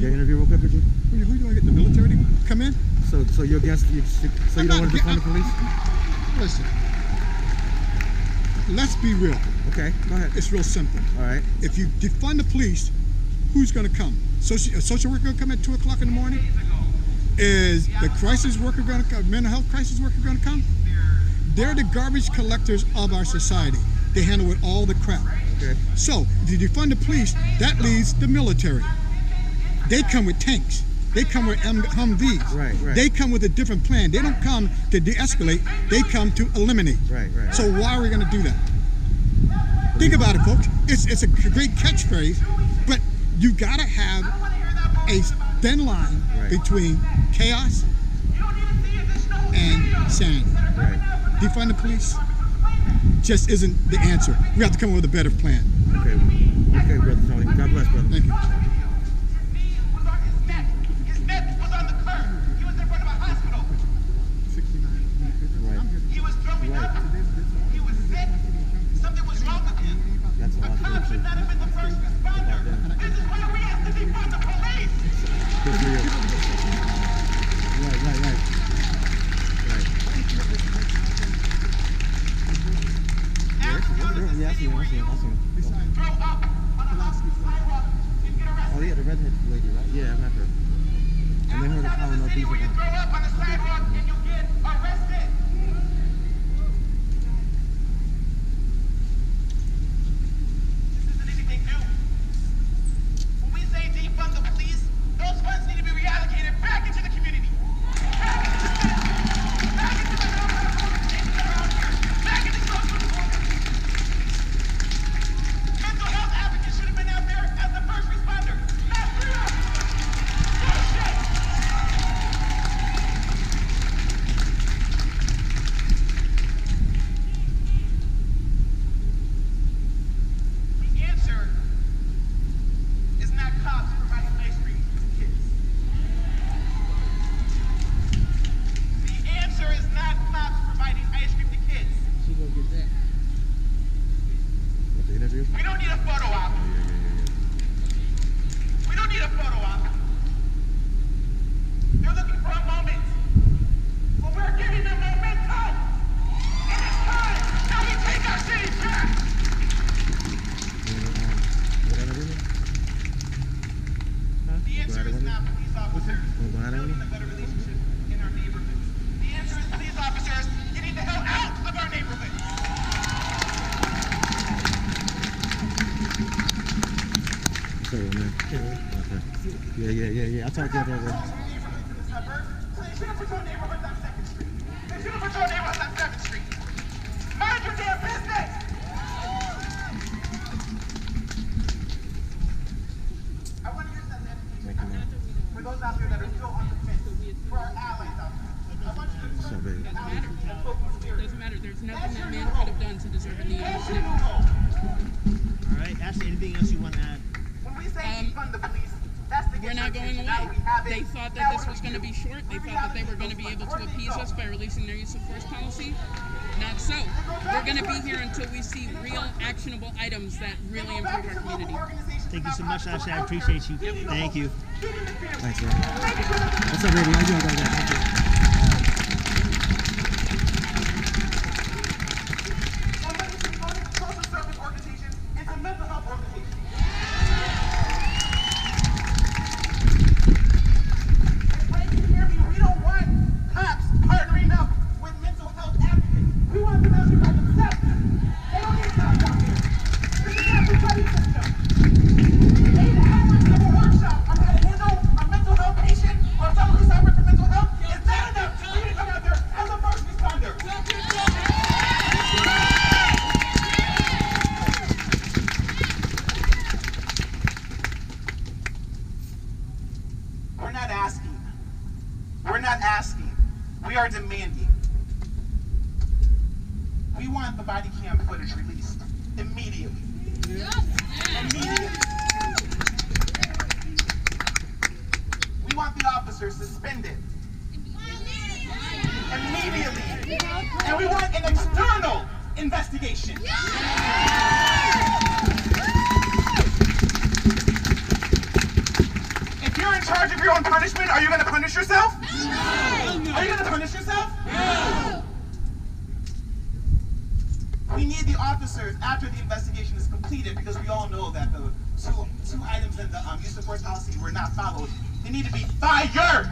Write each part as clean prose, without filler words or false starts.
the interview real quick with you? Who do you want to get the military to come in? So you're against, so you don't want to defund the police? Listen, let's be real. Okay, go ahead. It's real simple. All right. If you defund the police, who's going to come? A social worker going to come at 2 o'clock in the morning? Is the crisis worker going to come? Mental health crisis worker going to come? They're the garbage collectors of our society. They handle with all the crap. Okay. So if you defund the police, that leaves the military. They come with tanks. They come with Humvees. Right. They come with a different plan. They don't come to de-escalate. They come to eliminate. Right. So why are we going to do that? Think about it, folks. It's a great catchphrase, but you got to have a thin line between chaos and sanity. Right. Defund the police just isn't the answer. We have to come up with a better plan. Okay, brother Tony. God bless, brother. Thank you. His neck was on the curb. He was in front of a hospital. Right. He was throwing up. He was sick. Something was wrong with him. That's A cop should not have been the first responder. This is why we have to defund the police. Good for you. Right. Yeah, I see him. Throw up on a hospital sidewalk and get arrested. Oh yeah, the redhead lady, right? Yeah, I remember. And then her to call no City where you throw up on the sidewalk and you get arrested. This isn't anything new. When we say defund the police, those funds need to be reallocated back into the community. Back into the nonprofit organizations around here. Back into social organizations. Mental health advocates should have been out there as the first responder, not police officers. Bullshit! The answer is not cops providing ice cream to kids. The answer is not cops providing ice cream to kids. She gonna get that. What, the interview? We don't need a photo op. We don't need a photo op. They're looking for a moment. Well, we're giving them momentum. And it's time that we take our city back. What interview? Huh? The answer is not police officers What building a better relationship in our neighborhoods. The answer is police officers getting the hell out of our neighborhoods. Sorry, man. Okay. Yeah. I'll talk to you about that. They should have put your neighborhoods on 2nd Street. They should have put your neighborhoods on 7th Street. Mind your damn business! I want to use that as education for those out there that are still on the fence, for our allies out there. I want you to What's up, baby? Doesn't matter. There's nothing that man could have done to deserve a knee. All right, Ashley, anything else you want to add? When we say defund the police, that's to get We're not going your attention. Now away. we have it. They thought Now that this we're was going to be short. They thought that they were going to be able to appease us by releasing their use of force policy. Not so. We're going to be here until we see real actionable items that really improve our community. Thank you so much, Ashley. I appreciate you. Thank you. Thanks, man. What's up, baby? How you doing, guys? Thank you. Social service organization, it's a mental health organization. And you hear me? We don't want cops partnering up with mental health advocates. We want them out here by themselves. They don't need cops out here. This is not the buddy system. 8 hours of a workshop on how to handle a mental health patient or someone who's suffering from mental health is not enough for you to come out there as a first responder. We're not asking. We are demanding. We want the body cam footage released immediately. Immediately. We want the officers suspended. Immediately. And we want an external investigation. If you're an punishment? Are you going to punish yourself? No. Are you going to punish yourself? No. We need the officers after the investigation is completed, because we all know that the two items in the use of force policy were not followed. They need to be fired.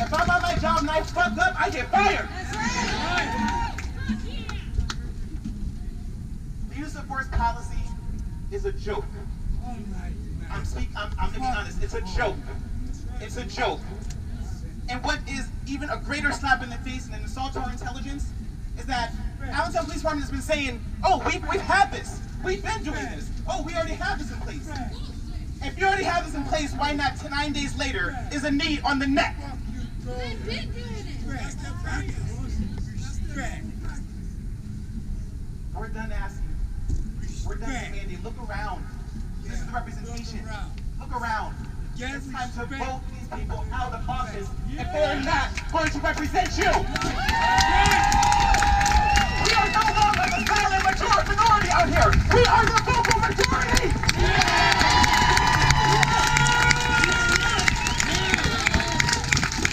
If I'm on my job and I fucked up, I get fired. The use of force policy is a joke. I'm going to be honest, it's a joke. It's a joke. And what is even a greater slap in the face and an assault to our intelligence is that Allentown Police Department has been saying, oh, we've had this. We've been doing this. Oh, we already have this in place. If you already have this in place, why not 9 days later is a knee on the neck? We're done asking. We're done demanding. Look around. This is the representation. Look around. It's time to vote these people out of office if they're not going to represent you. We are no longer the silent minority out here. We are the vocal majority.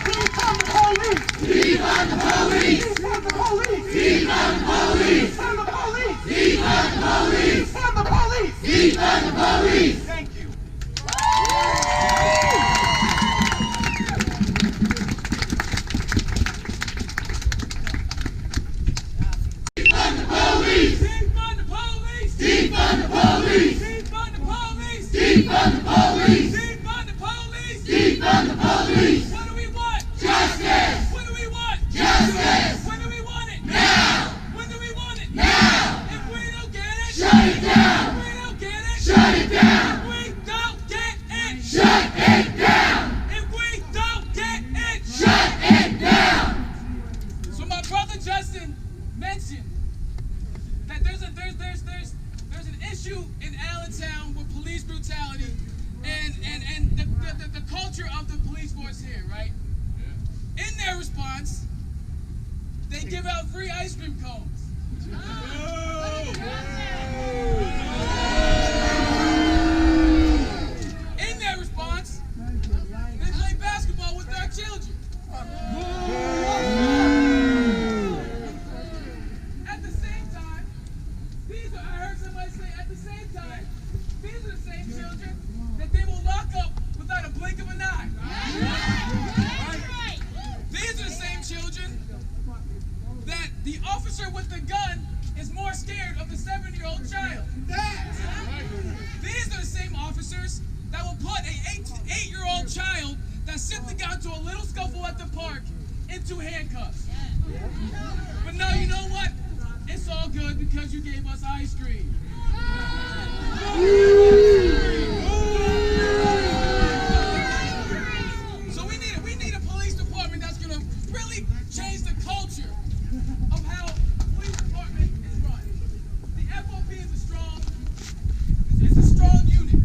Defund the police. Defund the police. Defund the police. Defund the police. Defund the police. Defund the police. Defund the police. Defund the police. Thank you. Defund the police. Defund the police. Defund the police. Defund the police. Defund the police. Defund the police. Defund the police. What do we want? Justice. What do we want? Justice. When do we want it? Now. When do we want it? Now. If we don't get it, shut it down. If we don't get it, shut it down. If we don't get it, shut it down. If we don't get it, shut it down. So my brother Justin mentioned that there's an issue in Allentown with police brutality and the culture of the police force here, right? Yeah. In their response, they give out free ice cream cones. In their response, they play basketball with our children. At the same time, I heard somebody say, at the same time, these are the same children that they will lock up without a blink of an eye. These are the same children that the officer with the gun is more scared of the 7-year-old child. These are the same officers that will put an 8-year-old child that simply got into a little scuffle at the park into handcuffs. But no, you know what? It's all good because you gave us ice cream. So we need a police department that's going to really change the culture of how the police department is run. The FOP is a strong unit.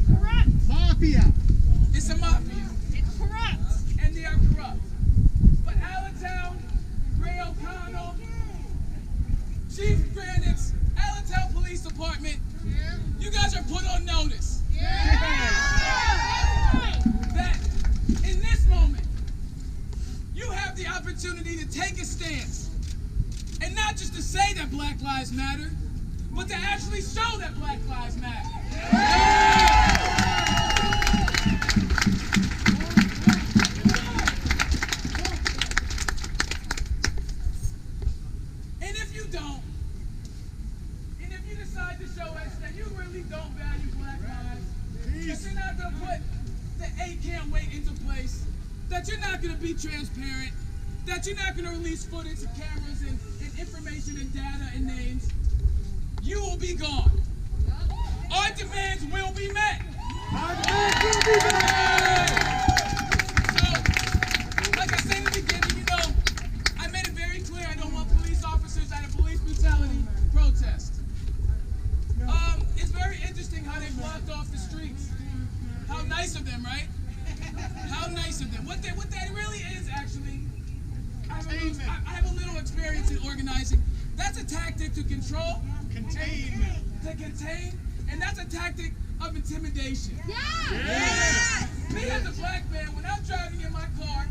Correct. Mafia. It's a mafia. It's corrupt. And they are corrupt. But Allentown, Ray O'Connell, Chief Granite's Allentown Police Department, you guys are put on notice. That in this moment, you have the opportunity to take a stance. And not just to say that Black Lives Matter, but to actually show that Black Lives Matter. And if you don't, and if you decide to show us that you really don't value Black lives, that you're not going to put the 8 can't wait into place, that you're not going to be transparent, that you're not going to release footage and cameras and information and data and names, you will be gone. Our demands will be met. Our demands will be met. So, like I said in the beginning, you know, I made it very clear I don't want police officers at a police brutality protest. It's very interesting how they blocked off the streets. How nice of them, right? How nice of them. What that really is, actually, I have a little experience in organizing. That's a tactic to control, contain, and that's a tactic of intimidation. Me as a black man, when I'm driving in my car,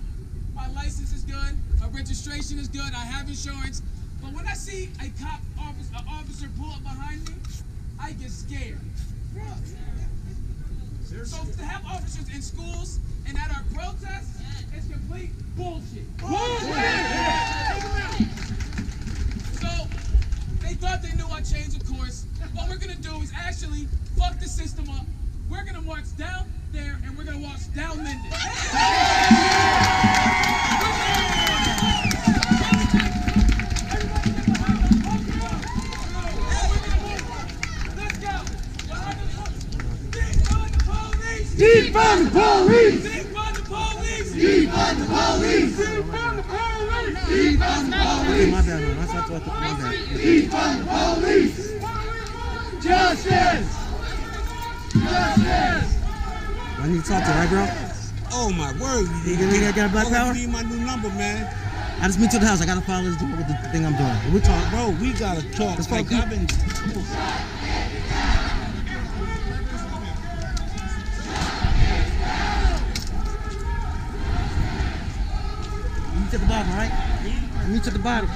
my license is good, my registration is good, I have insurance, but when I see a cop officer pull up behind me, I get scared. So to have officers in schools and at our protests is complete bullshit. So they thought they knew I changed the course. What we're gonna do is actually fuck the system up. We're gonna march down there and we're gonna march down Linden. Let's go. Defund the police! Defund the police! Defund the police! Defund the police! Defund the police! My bad, man. I thought my bad. Defund the police! Justice! Justice! I need to talk to you, right, bro? Oh my word! You got a black power? Be my new number, man. I just meet to the house. I gotta follow this dude with the thing I'm doing. We talk. Bro, we gotta talk. Let's Like fuck I've been. Meet at the bottom, right? Meet at the bottom.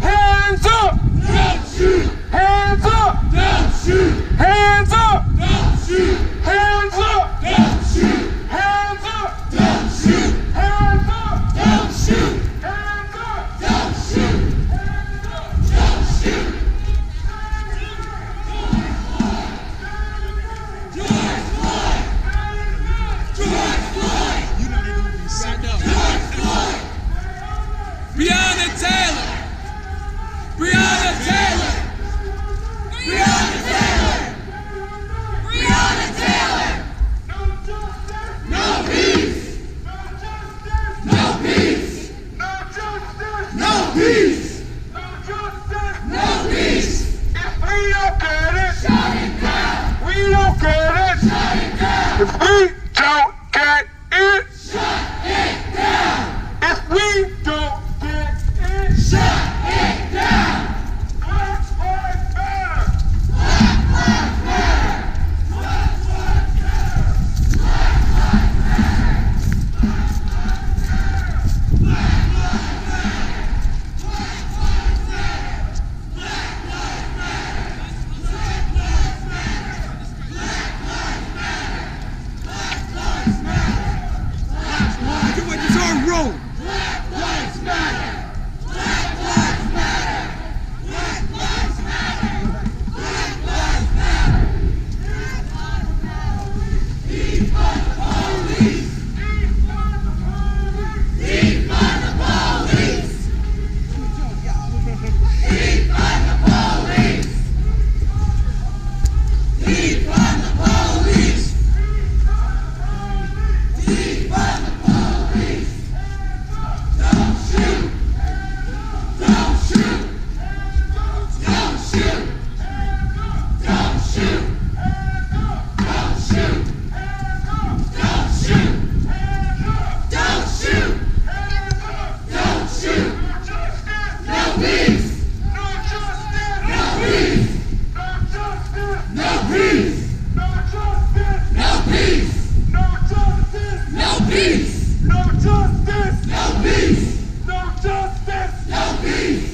Hands up! Don't shoot! Hands up! Don't shoot! Hands up! Don't shoot! Hands up! Don't shoot! Hands up! Don't shoot! Hands up! Don't shoot! Hands up! Don't shoot! Hands up! Don't shoot! George Floyd! George Floyd! You know they're gonna be signed up. George Floyd! Breonna Taylor! Breonna Taylor! Breonna Taylor! Breonna Taylor! No peace! No peace! No peace! No peace! If we don't get it, shut it down! We don't get it, shut it down! If we don't get it, shut it down! If we don't get it, shut it down! Black Lives Matter! Black Lives Matter! Black Lives Matter! Black Lives Matter! Black Lives Look at what this on roll. Black Lives Matter! Black Lives Matter! Black Lives Matter! Black Lives Matter! Defund the police! Defund the police! Defund the police! Defund the police! Defund the police! Don't shoot! Don't shoot! Don't shoot! Don't shoot! Don't shoot! Don't shoot! Don't shoot! Don't shoot! No peace! No justice! No peace! No justice! No peace! No justice! No peace! No justice! No peace! No justice! No peace!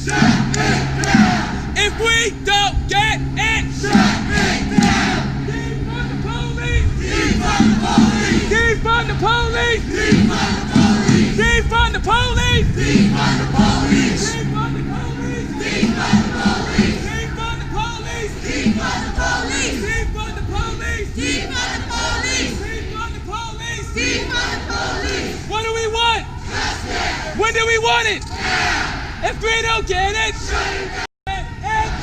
Shut it down! If we don't get it, Shut it down! defund the police! Defund the police! Defund the police! Defund the police! Defund the police! Defund the police! Defund the police! Defund the police! Defund the police! Defund the police! Defund the police! Defund the police! Defund the police! What do we want? Justice! When do we want it? Now! If we don't get it, Shut it down!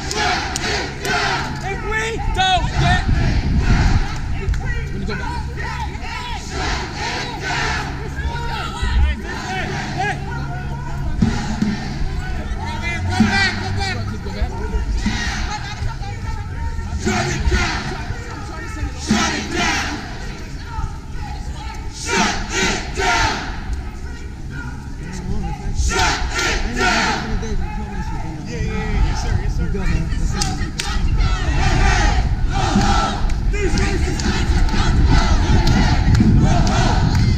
shut Shut it down! If we don't get When you go back. Go back. Shut it down! Shut it down! Shut it down! Shut it down! Yes, sir. Yes, sir. These racist cops are accountable!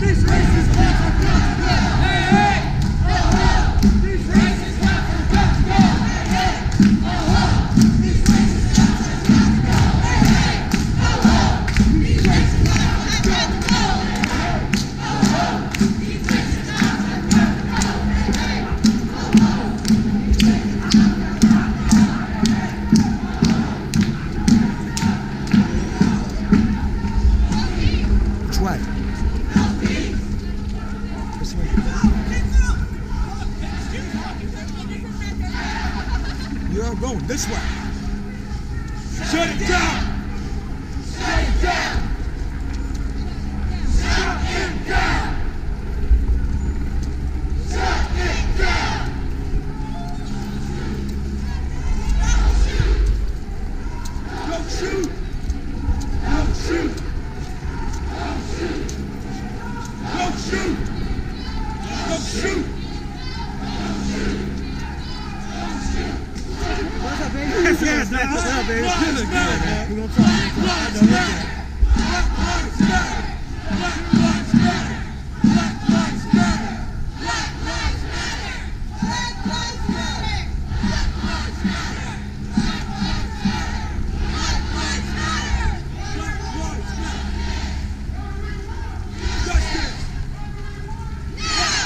These racist cops are accountable! Hey! These racist cops are accountable! These racist cops are accountable! These racist cops are Which way? This way. You're going this way. Shut it down! Shut it down! Shut it down! Shut it down! Don't shoot! Don't shoot! Don't shoot! Don't shoot! Don't shoot! What's up, baby? What's up, baby? Black lives matter! We're gonna talk. Black lives matter! Black lives matter! Black lives matter! Black lives matter! Black lives matter! Black lives matter! Black lives matter! Black lives matter! Black lives matter! Justice! Now!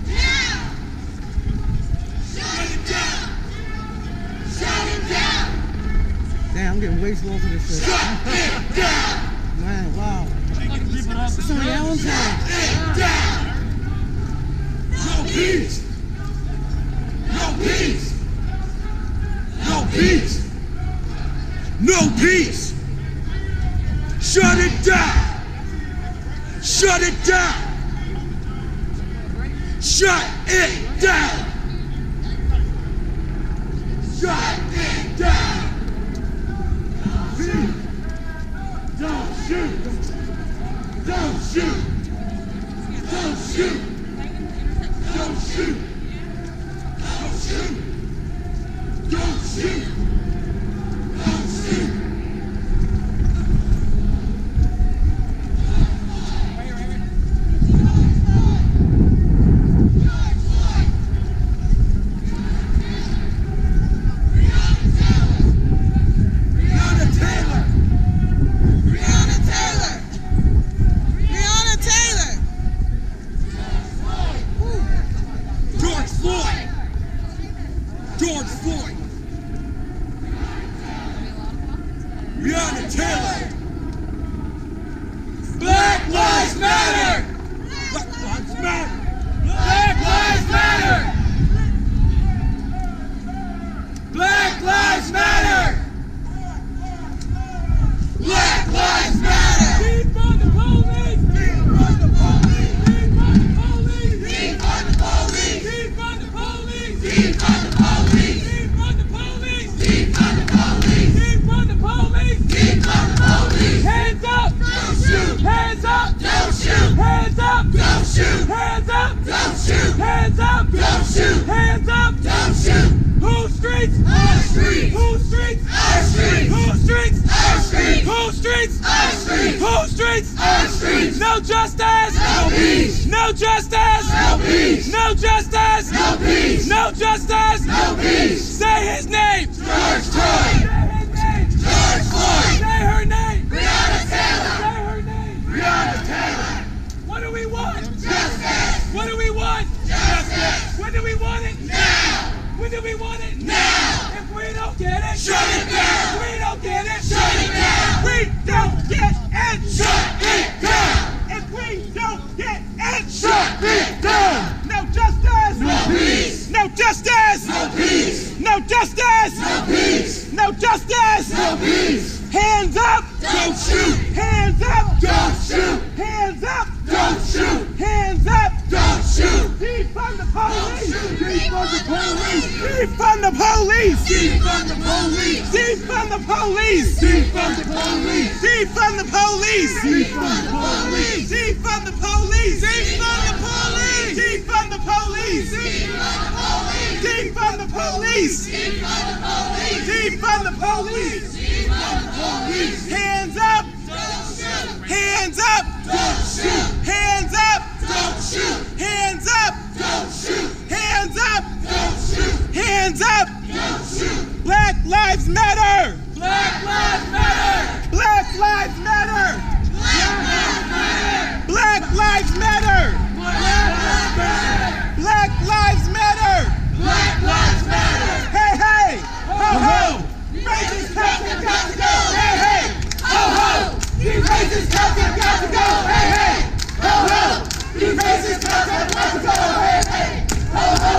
Now! Shut it down! Shut it down! Damn, I'm getting way slow for this shit. Shut it down! Man, wow. It's only Allentown. Down! No peace! No peace! No peace! No peace! Shut it down! Shut it down! Shut it down! Shut it down! Don't shoot! Don't shoot! Don't shoot! Don't shoot! Don't shoot! Don't shoot! Don't shoot! Breonna Taylor! Breonna Taylor! Breonna Taylor! George Floyd! George Floyd! Breonna Taylor! Black Lives Matter! Black Lives Matter! Black Lives Matter! Black Lives Matter! Black Lives Matter! Defund the police! Defund the police! Defund the police! Defund the police! Defund the police! Defund the police! Defund the police! Defund the police! Defund the police! Hands up! Don't shoot! Hands up! Don't shoot! Hands up! Don't shoot! Hands up! Don't shoot! Hands up! Don't shoot! Hands up! Don't shoot! Whose streets? Our streets! Whose streets? Our streets! Whose streets? Our streets! Whose streets? Our streets! Whose streets? Our streets! No justice! No peace! No justice! No peace! No justice! No No peace. No justice. No peace. Say his name. George Floyd. Say his name. George Floyd. Say her name. Breonna Taylor. Say her name. Breonna Taylor. What do we want? Justice. What do we want? Justice. When do we want it? Now. When do we want it? Now. If we don't get it, Shut it down. If we don't get it, Shut it down. We don't get it. Shut it down. If we don't get it, Shut it down. No justice. No peace. No justice. No peace. No justice. No peace. No justice. No peace. Hands up. Don't shoot. Hands up. Don't shoot. Hands up. Don't shoot. Hands up. Don't shoot. Defund the police. Defund the police. Defund the police. Defund the police. Defund the police. Defund the police. Defund the police. Defund the police. Defund the police. Defund the police. Defund the police. Defund the police. Defund the police. Hands up. Hands up. Don't shoot. Hands up. Don't shoot. Hands up. Don't shoot. Hands up. Don't shoot. Hands up. Don't shoot. Black lives matter. Black lives matter. Black lives matter. Black lives matter. Black lives matter. Black lives matter. Black lives matter. Hey, hey. Ho, ho. Racist cops have got to go. Hey, hey. Ho ho! These racist cops have got to go! Hey hey! Ho ho! These racist cops have got to go! Hey hey! Ho ho!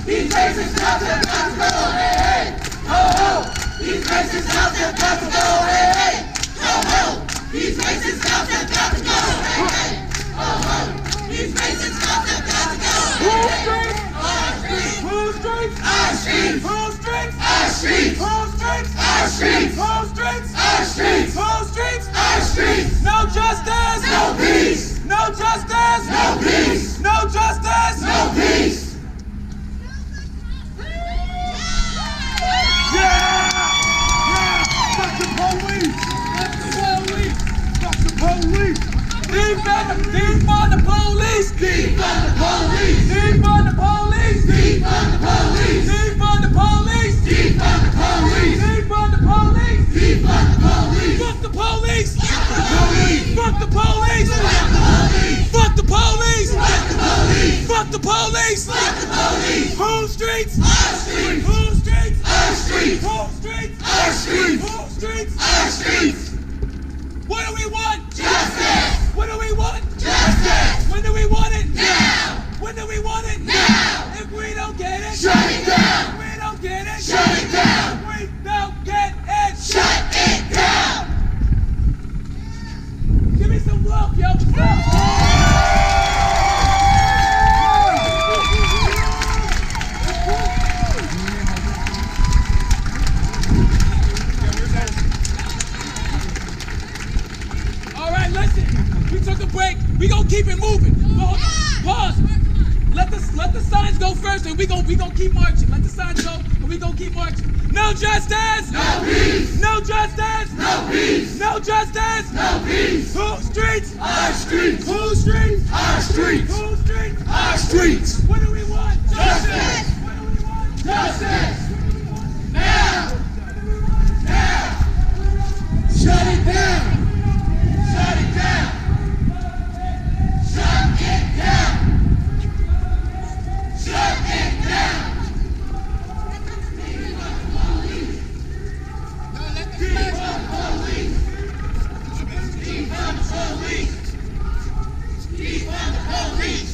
These racist cops have got to go! Hey hey! Ho ho! These racist cops have got to go! Hey hey! Ho ho! These racist cops have got to go! Hey hey! Ho ho! These racist cops have got to go! Who's streets? Who's streets? Who's streets? Our streets! Who's streets? Our streets! Who's streets? Our streets! Who's streets? Our streets! Our streets? No justice! No peace. No justice! No peace. No justice! No peace. Fuck the police! Fuck the police! Fuck the police! Defund the police! Defund the police. Defund the police! Defund the police. Defund the police! Defund the police. Defund the police! Defund the police. Fuck the police! Police. Fuck the police! Fuck the police. Fuck the police! Fuck the police. Fuck the police! Fuck the police. Whose streets? Our streets. Whose streets? Our streets. Whose streets? Our streets. Whose streets? Our streets. What do we want? Justice. What do we want? Justice. When do we want it? Now. When do we want it? Now. If we don't get it, Shut it down. If we don't get it, Shut it down. If we don't get it, Shut it down. Give me some love, yo. All right, listen. We took a break. We gonna keep it moving. Pause. Let the signs go first, and we gonna keep marching. Let the signs go, and we gonna keep marching. No justice. No peace. No justice. No peace. No justice. No peace. Whose streets? Our streets. Whose streets? Our streets. Whose streets? Our streets. What do we want? Justice. What do we want? Justice. Now. Now. Shut it down. Shut it down. Shut it down. Shut it down. Defund the police. Defund the police. Defund the police. Defund the police.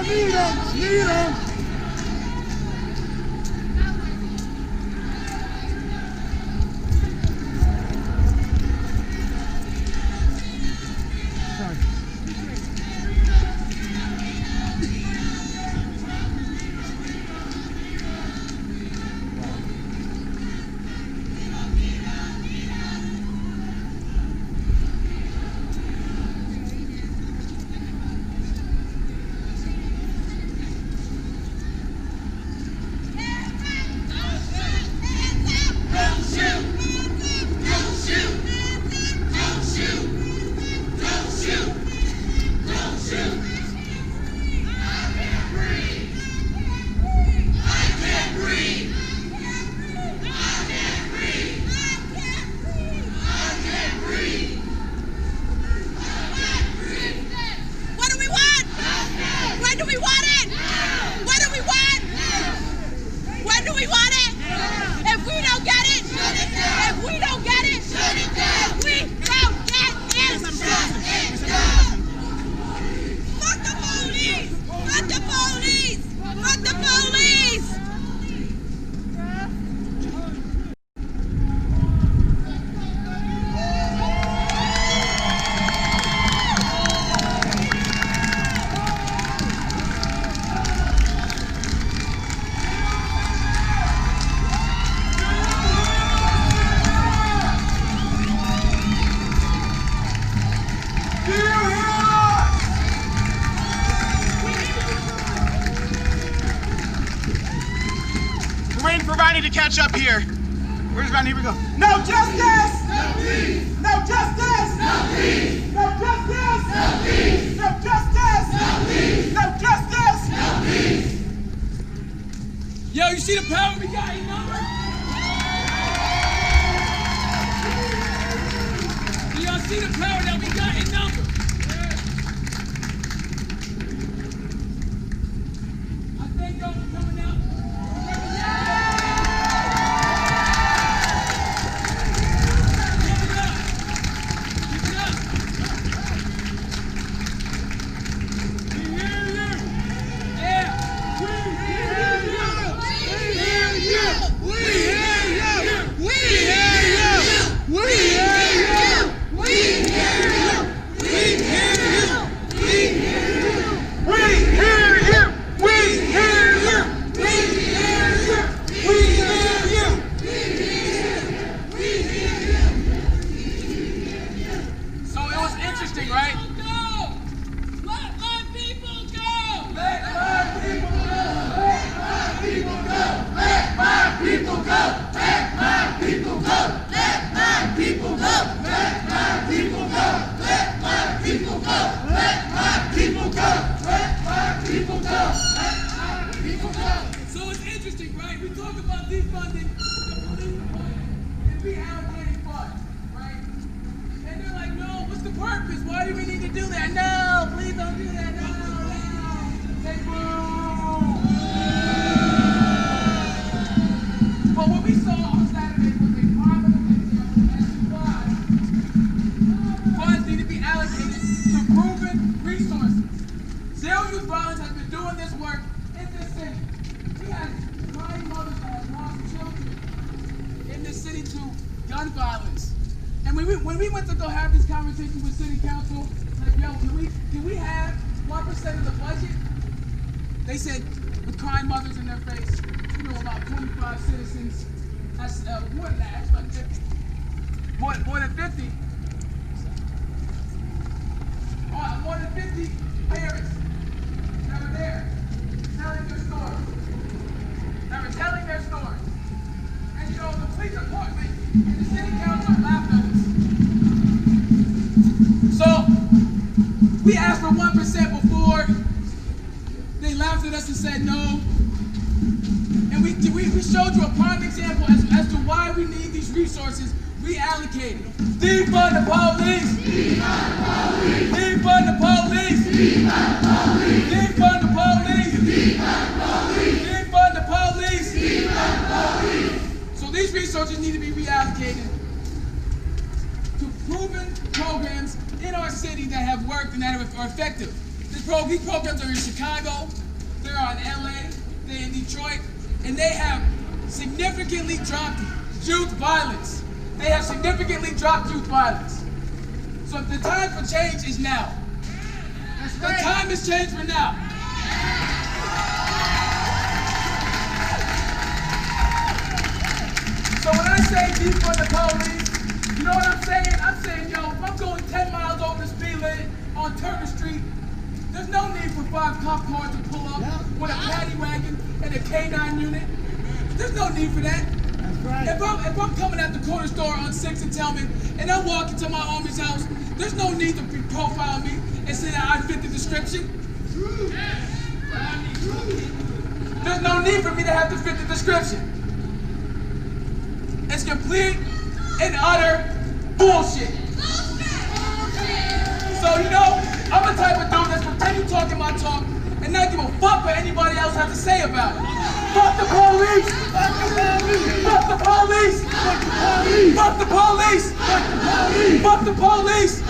Need them. To catch up here. Where's Ronnie? Here we go. No justice! No peace! No justice! No peace! No justice! No peace! No justice! No peace! No justice! No peace! Yo, you see the power we got in number? Do y'all see the power that we got in number? I thank y'all for coming out. So it's interesting, right? We talk about defunding the police department and reallocating funds, right? And they're like, no, what's the purpose? Why do we need to do that? No, please don't do that. No. Say boo. But what we saw on Saturday was a prominent example as to why funds need to be allocated to proven resources. Zero Youth Violence has been doing this work in this city. We had crying mothers that have lost children in this city to gun violence. And when we went to go have this conversation with City Council, like, yo, can we have 1% of the budget? They said, with crying mothers in their face, you know, about 25 citizens, that's more than that, that's about 50. More than 50. More than 50 parents that were there telling their stories. And you know, the police department and the city council laughed at us. So we asked for 1% before. They laughed at us and said no. And we showed you a prime example as to why we need these resources reallocated. Defund the police! Defund the police! Defund the police! Defund the police! Defund the police! Defund the police! So these resources need to be reallocated to proven programs in our city that have worked and that are effective. The These programs are in Chicago, they're in LA, they're in Detroit, and they have significantly dropped youth violence. They have significantly dropped youth violence. So the time for change is now. The time has changed for now. So when I say defund the police, you know what I'm saying? I'm saying, yo, if I'm going 10 miles over the speed limit on Turner Street, there's no need for 5 cop cars to pull up with a paddy wagon and a K9 unit. There's no need for that. If I'm coming at the corner store on 6th and Tillman and I'm walking to my homie's house, there's no need to profile me and say that I fit the description. There's no need for me to have to fit the description. It's complete and utter bullshit. So, you know, I'm the type of dude that's continue talking my talk and not give a fuck what anybody else has to say about it. Fuck the police! Fuck the police! Fuck the police! Fuck the police! Fuck the police! Fuck the police!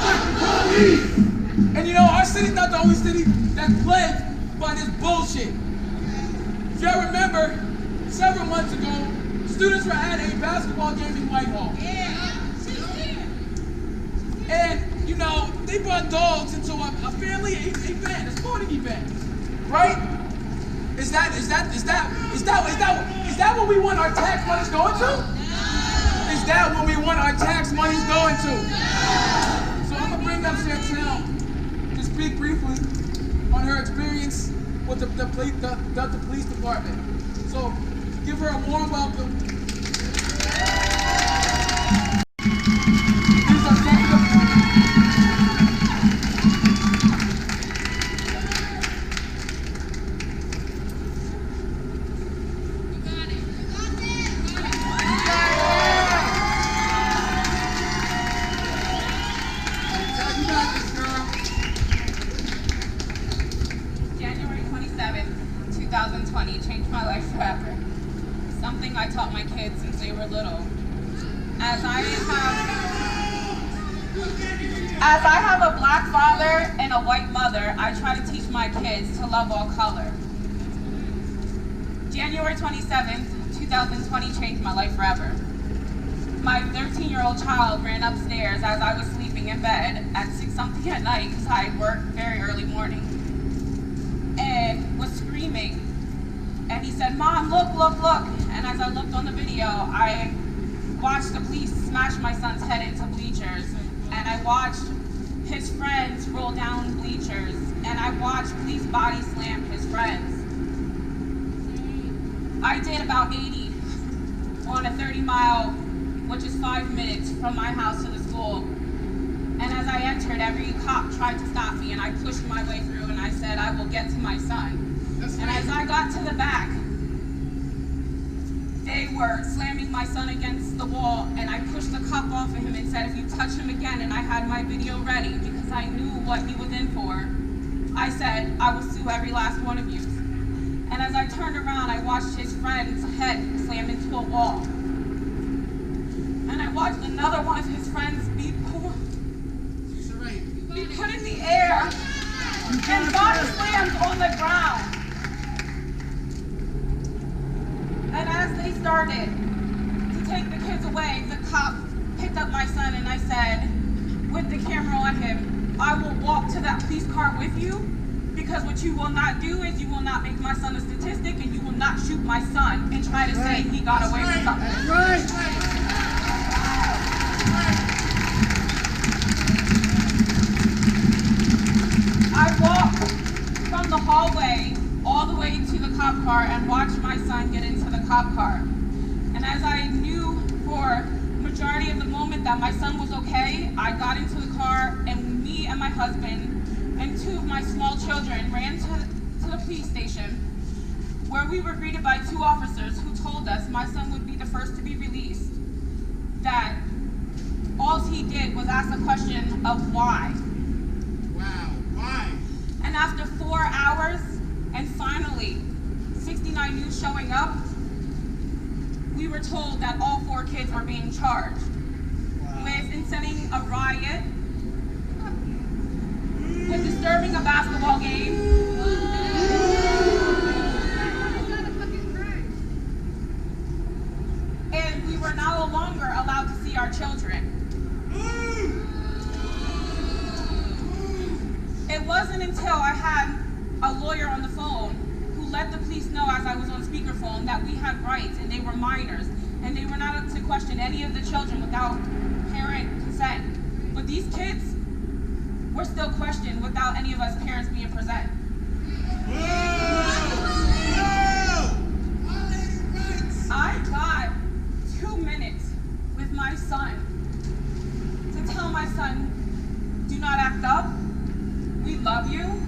And you know, our city's not the only city that's plagued by this bullshit. If y'all remember, several months ago, students were at a basketball game in Whitehall. And, you know, they brought dogs into a family event, a sporting event, right? Is that what we want our tax monies going to? Is that what we want our tax monies going to? So I'm gonna bring up Chantel to speak briefly on her experience with the police department. So give her a warm welcome. January 27th, 2020 changed my life forever. Something I taught my kids since they were little. As I have a black father and a white mother, I try to teach my kids to love all color. January 27th, 2020 changed my life forever. My 13-year-old child ran upstairs as I was sleeping in bed at 6-something at night because I worked very early morning and was screaming. And he said, "Mom, look, look, look." And as I looked on the video, I watched the police smash my son's head into bleachers. And I watched his friends roll down bleachers. And I watched police body slam his friends. I did about 80 on a 30-mile, which is 5 minutes from my house to the school. And as I entered, every cop tried to stop me, and I pushed my way through, and I said, "I will get to my son." And as I got to the back, they were slamming my son against the wall, and I pushed the cop off of him and said, "If you touch him again," and I had my video ready because I knew what he was in for, I said, "I will sue every last one of you." And as I turned around, I watched his friend's head slam into a wall. And I watched another one of his friends be put in the air and body slammed on the ground. And as they started to take the kids away, the cop picked up my son and I said, with the camera on him, "I will walk to that police car with you, because what you will not do is you will not make my son a statistic, and you will not shoot my son and try to say he got away with something." I walked from the hallway all the way to the cop car and watched my son get into the cop car. And as I knew for majority of the moment that my son was okay, I got into the car, and me and my husband and 2 of my small children ran to the police station, where we were greeted by 2 officers who told us my son would be the first to be released, that all he did was ask the question of why. Wow, why? And after 4 hours, and finally 69 News showing up, we were told that all 4 kids were being charged with inciting a riot, with disturbing a basketball game, and we were no longer allowed to see our children. It wasn't until I had a lawyer on the phone who let the police know as I was on speakerphone that we had rights and they were minors and they were not to question any of the children without parent consent. But these kids were still questioned without any of us parents being present. I got 2 minutes with my son to tell my son, do not act up. We love you.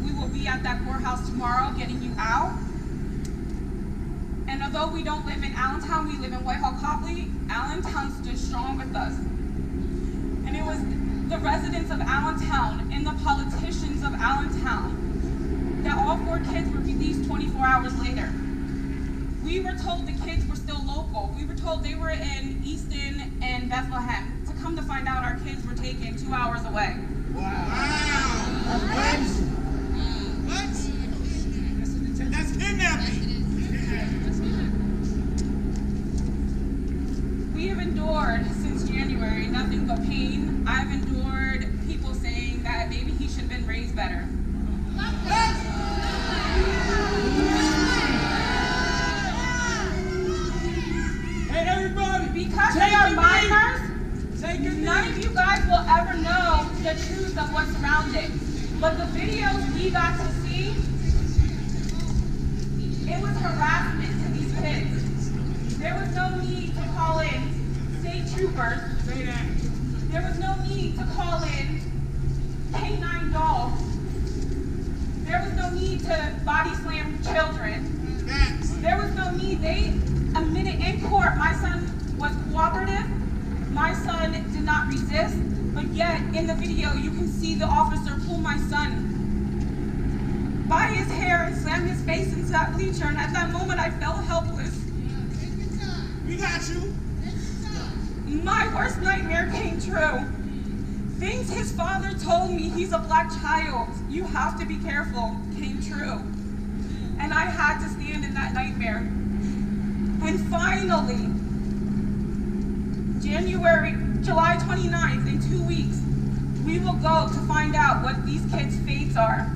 We will be at that courthouse tomorrow getting you out. And although we don't live in Allentown, we live in Whitehall-Copley, Allentown stood strong with us. And it was the residents of Allentown and the politicians of Allentown that all 4 kids were released 24 hours later. We were told the kids were still local. We were told they were in Easton and Bethlehem. To come to find out, our kids were taken 2 hours away. Wow. What? That's kidnapping. We have endured since January nothing but pain. I've endured people saying that maybe he should have been raised better. Hey, everybody! Because they are minors, none of you guys will ever know the truth of what's surrounding. But the videos we got to see, it was harassment to these kids. There was no need to call in state troopers. There was no need to call in K9 dogs. There was no need to body slam children. There was no need. They admitted in court my son was cooperative. My son did not resist, but yet in the video you can see the officer pull my son by his hair and slam his face into that bleacher, and at that moment I felt helpless. We got you. My worst nightmare came true. Things his father told me, he's a black child, you have to be careful, came true. And I had to stand in that nightmare. And finally, July 29th, in 2 weeks, we will go to find out what these kids' fates are.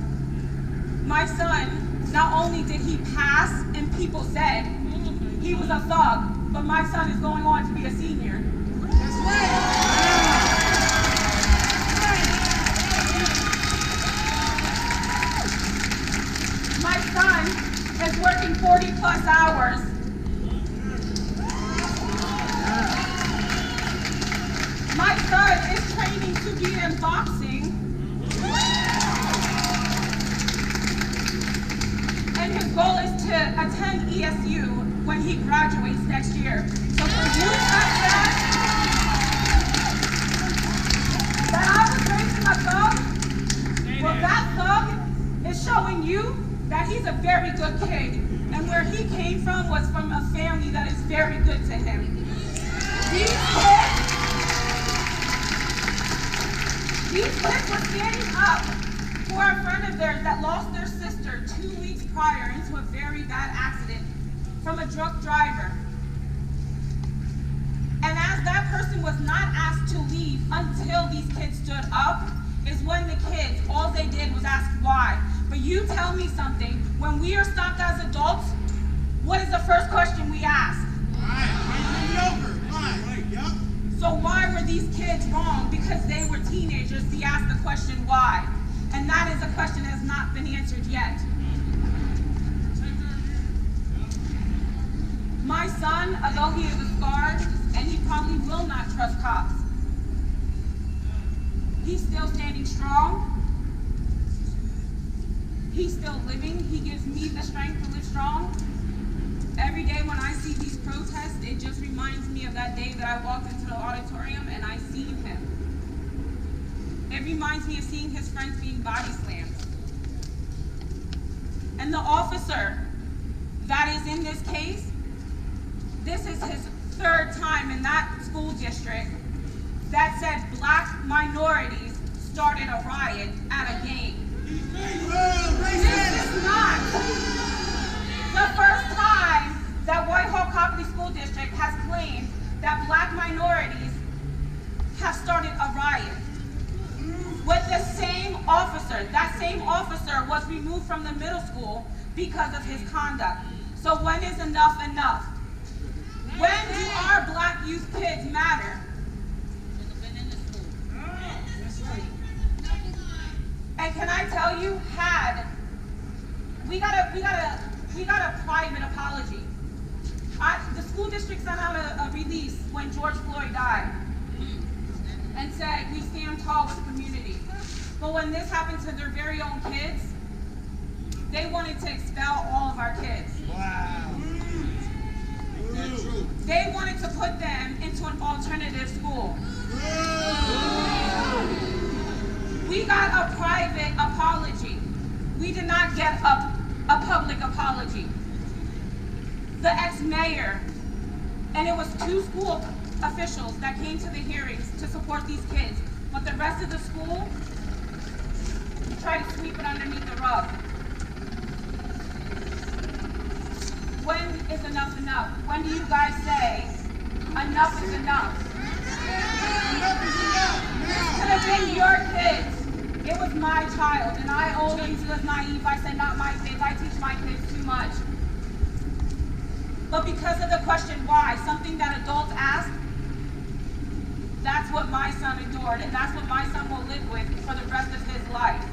My son, not only did he pass and people said he was a thug, but my son is going on to be a senior. That's right. My son is working 40 plus hours. My son is training to be in boxing. And his goal is to attend ESU when he graduates next year. So for you to say that I was raising a thug, well, that thug is showing you that he's a very good kid. And where he came from was from a family that is very good to him. These kids were standing up for a friend of theirs that lost their sister 2 weeks prior into a very bad accident from a drunk driver. And as that person was not asked to leave until these kids stood up, is when the kids, all they did was ask why. But you tell me something, when we are stopped as adults, what is the first question we ask? So why were these kids wrong? Because they were teenagers, we asked the question why. And that is a question that has not been answered yet. My son, although he is scarred, and he probably will not trust cops, he's still standing strong. He's still living. He gives me the strength to live strong. Every day when I see these protests, it just reminds me of that day that I walked into the auditorium and I seen him. It reminds me of seeing his friends being body slammed. And the officer that is in this case, this is his 3rd time in that school district that said black minorities started a riot at a game. This is not the first time that Whitehall-Copley School District has claimed that black minorities have started a riot. With the same officer, that same officer was removed from the middle school because of his conduct. So when is enough enough? When do our black youth kids matter? And can I tell you, we got a private apology. The school district sent out a release when George Floyd died and said, we stand tall with the community. But when this happened to their very own kids, they wanted to expel all of our kids. Wow. They wanted to put them into an alternative school. We got a private apology. We did not get a public apology. The ex-mayor, and it was 2 school officials that came to the hearings to support these kids, but the rest of the school tried to sweep it underneath the rug. When is enough enough? When do you guys say enough is enough? Enough is enough. This could have been your kids. It was my child, and I always was naive. I said, not my kids. I teach my kids too much. But because of the question why, something that adults ask, that's what my son endured, and that's what my son will live with for the rest of his life.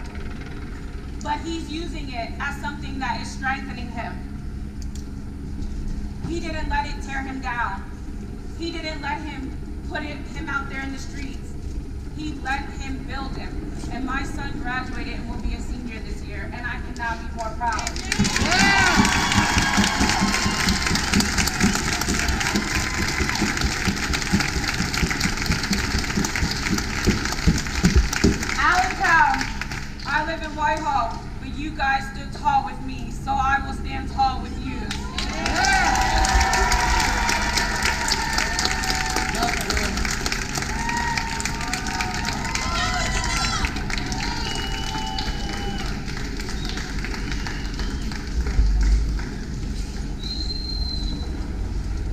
But he's using it as something that is strengthening him. He didn't let it tear him down. He didn't let him put him out there in the streets. He let him build him. And my son graduated and will be a senior this year, and I cannot be more proud. Allentown, I live in Whitehall, but you guys stood tall with me, so I will stand tall with you.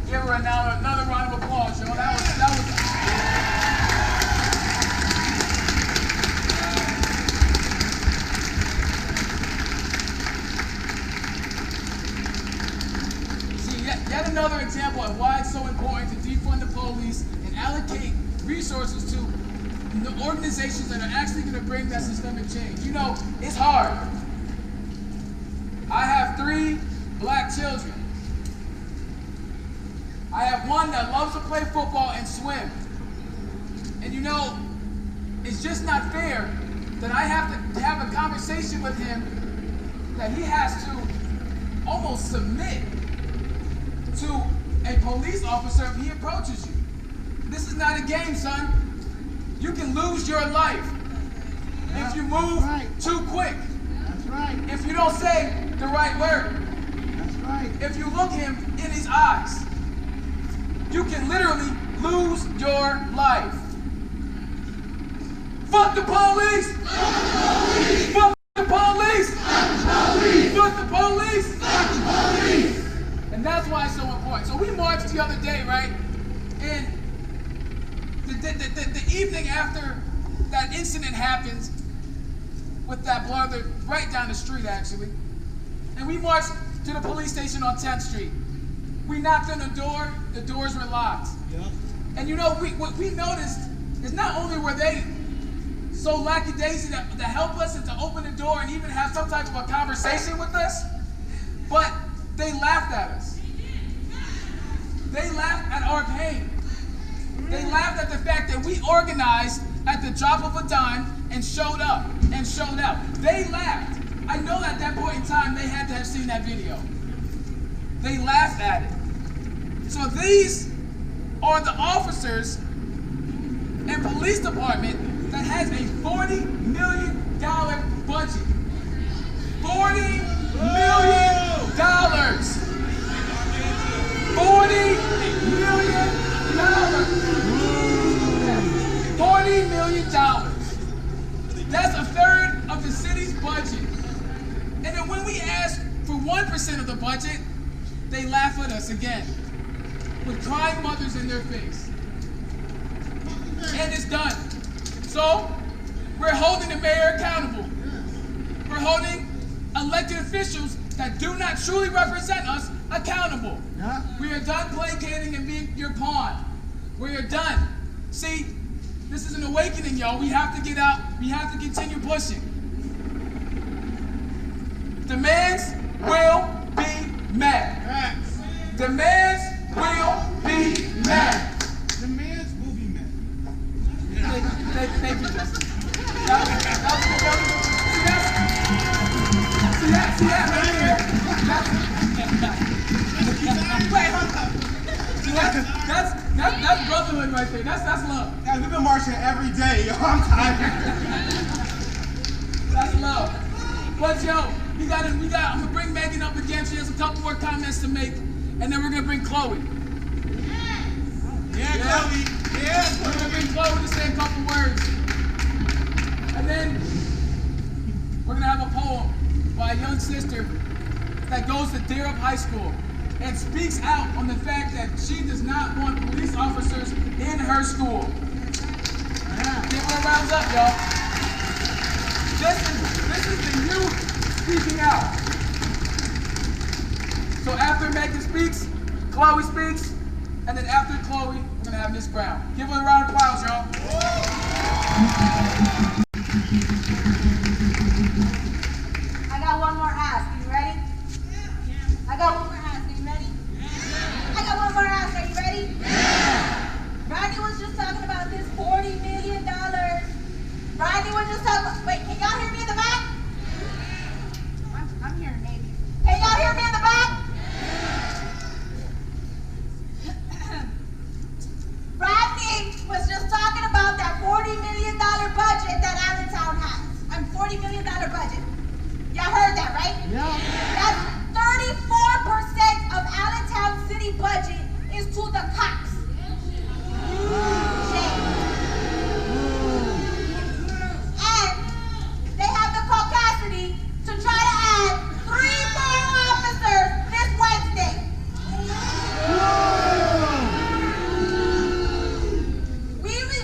Give her another round of applause, y'all. That was. See, yet another example of why it's so important to defund the police and allocate resources to the organizations that are actually going to bring that systemic change. You know, it's hard. I have 3 black children. I have one that loves to play football and swim. And you know, it's just not fair that I have to have a conversation with him that he has to almost submit to a police officer if he approaches you. This is not a game, son. You can lose your life if you move too quick. That's right. If you don't say the right word. That's right. If you look him in his eyes. You can literally lose your life. Fuck the police! Fuck the police! Fuck the police! And that's why it's so important. So we marched the other day, right? And the evening after that incident happened with that brother right down the street, actually. And we marched to the police station on 10th Street. We knocked on the doors were locked. Yep. And you know, what we noticed is not only were they so lackadaisy to help us and to open the door and even have some type of a conversation with us, but they laughed at us. They laughed at our pain. They laughed at the fact that we organized at the drop of a dime and showed up and showed out. They laughed. I know at that point in time they had to have seen that video. They laughed at it. So these are the officers and police department that has a $40 million budget. $40 million. $40 million. $40 million. 10% of the budget, they laugh at us again with crying mothers in their face. And it's done. So, we're holding the mayor accountable. We're holding elected officials that do not truly represent us accountable. We are done placating and being your pawn. We are done. See, this is an awakening, y'all. We have to get out. We have to continue pushing. Demands will be met. Demands will be met. Demands will be met. Thank you, Justin. See that right here? Wait, hold up. See, that's brotherhood right there. That's love. Guys, we've been marching every day, yo. I'm tired. That's love. But yo, I'm gonna bring Megan up again. She has a couple more comments to make, and then we're gonna bring Chloe. Yeah, Chloe. Yeah, We're gonna bring Chloe to say a couple words. And then we're gonna have a poem by a young sister that goes to Deerup High School and speaks out on the fact that she does not want police officers in her school. Give her a round up, y'all. This is the youth speaking out. So after Megan speaks, Chloe speaks, and then after Chloe, we're gonna have Miss Brown. Give her a round of applause, y'all. I got one more ask. Are you ready? I got one more ask. Are you ready? I got one more ask. Are you ready? Rodney was just talking about this $40 million. Rodney was just talking about, wait, can y'all hear me in the back? I'm hearing maybe. Can y'all hear me in the back? Rodney was just talking about that $40 million budget that Allentown has. $40 million budget. Y'all heard that, right? Yeah. That's 34% of Allentown city budget is to the cops. And they have the capacity to try to add 3 more officers this Wednesday.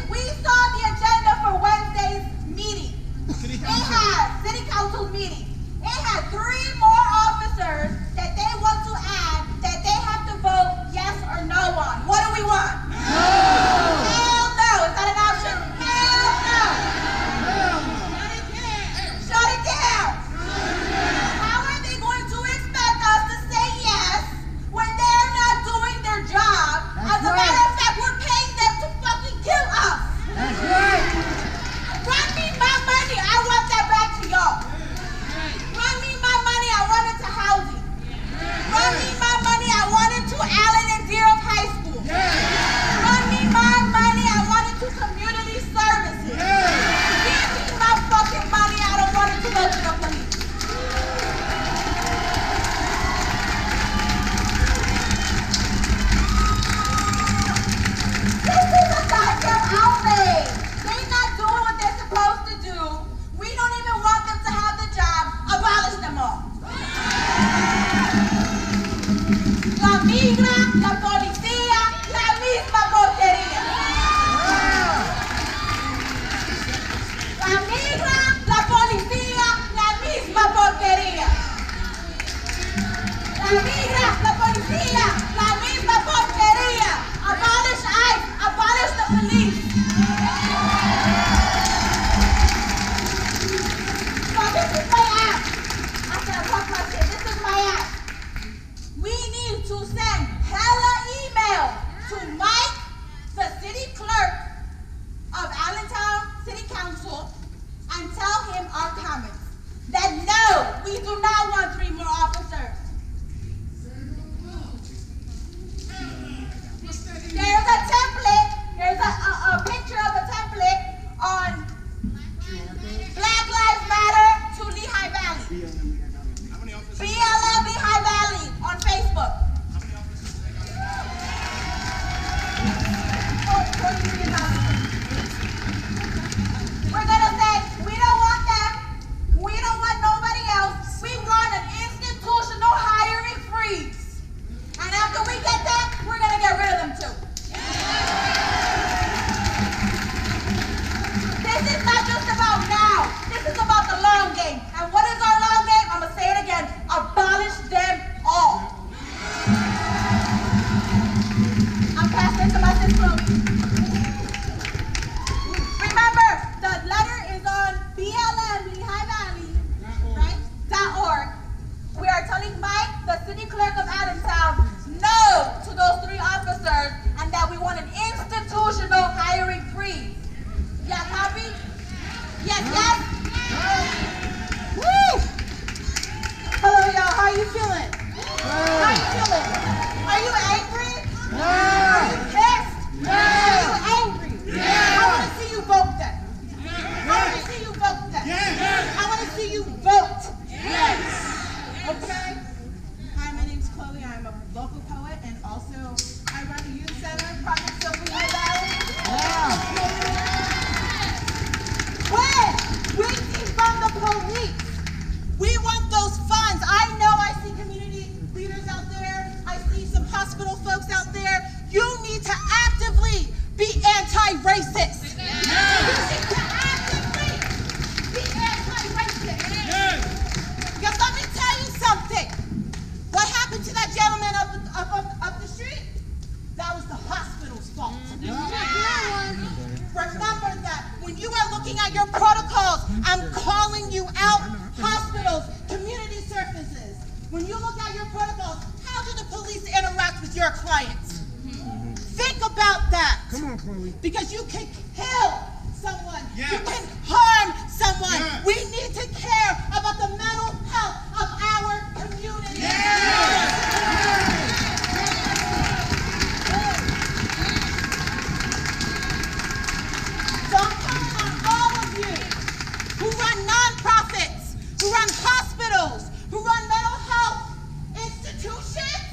We saw the agenda for Wednesday's meeting. It had city council meeting. It had 3 more officers that they want to add that they have to vote yes or no on. What do we want? No! Hell no! Is that an option? Hell no! Shut it down! How are they going to expect us to say yes when they're not doing their job? As a matter of fact, we're paying them to fucking kill us. That's right. Run me my money. I want that back to y'all. Run me my money. I want it to housing. Run me my money. I want it to Allen and Deerup High School. Run me my money. I want it to community services. Give me my fucking money. I don't want it to go to the police. This is a goddamn outrage. They're not doing what they're supposed to do. We don't even want them to have the job. Abolish them all. La migra, la policía, la misma porquería. La migra, la policía, la misma porquería. La migra, la policía, la misma porquería. Abolish ICE, abolish the police. So this is my app. After I talk my shit, this is my app. We need to send hella email to Mike, the city clerk of Allentown City Council, and tell him our comments. That no, we do not want 3 more officers. looking at your protocols, I'm calling you out. Hospitals, community services. When you look at your protocols, how do the police interact with your clients? Think about that. Come on, Chloe. Because you can kill someone. Yes. You can harm someone. Yes. We need to care about the mental health of our community. So I'm calling on all of you who run nonprofits, who run hospitals, who run mental health institutions.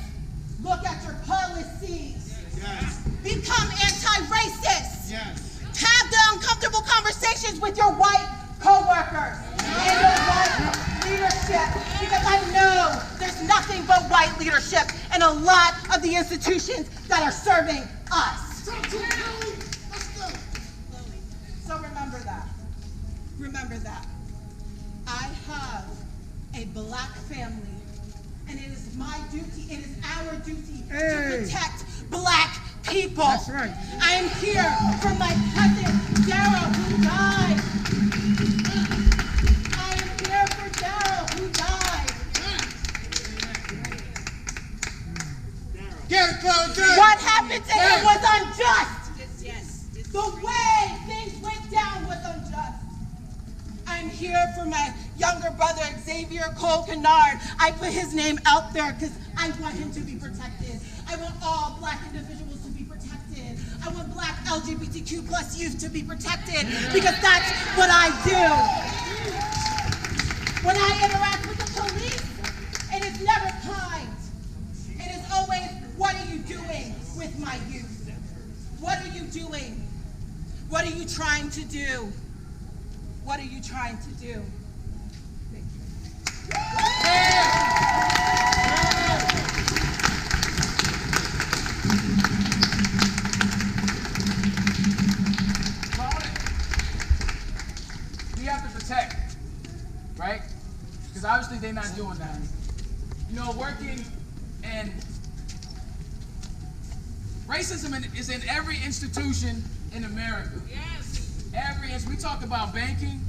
Look at your policies. Yes. Become anti-racist. Yes. Have the uncomfortable conversations with your white co-workers and your white leadership, because I know there's nothing but white leadership in a lot of the institutions that are serving us. So remember that. Remember that. I have a black family, and it is my duty, it is our duty to protect black people. That's right. I am here for my cousin Daryl, who died. I am here for Daryl, who died. Get it, Chloe. Get it. What happened to him was unjust. The way things went down was unjust. I'm here for my younger brother, Xavier Cole Kennard. I put his name out there because I want him to be protected. I want all black individuals to be protected. I want black LGBTQ plus youth to be protected, because that's what I do. When I interact with the police, it is never kind. It is always, what are you doing with my youth? What are you doing? What are you trying to do? What are you trying to do? Thank you. We have to protect, right? Because obviously they're not doing that. You know, working and racism is in every institution in America. Yes. We talk about banking,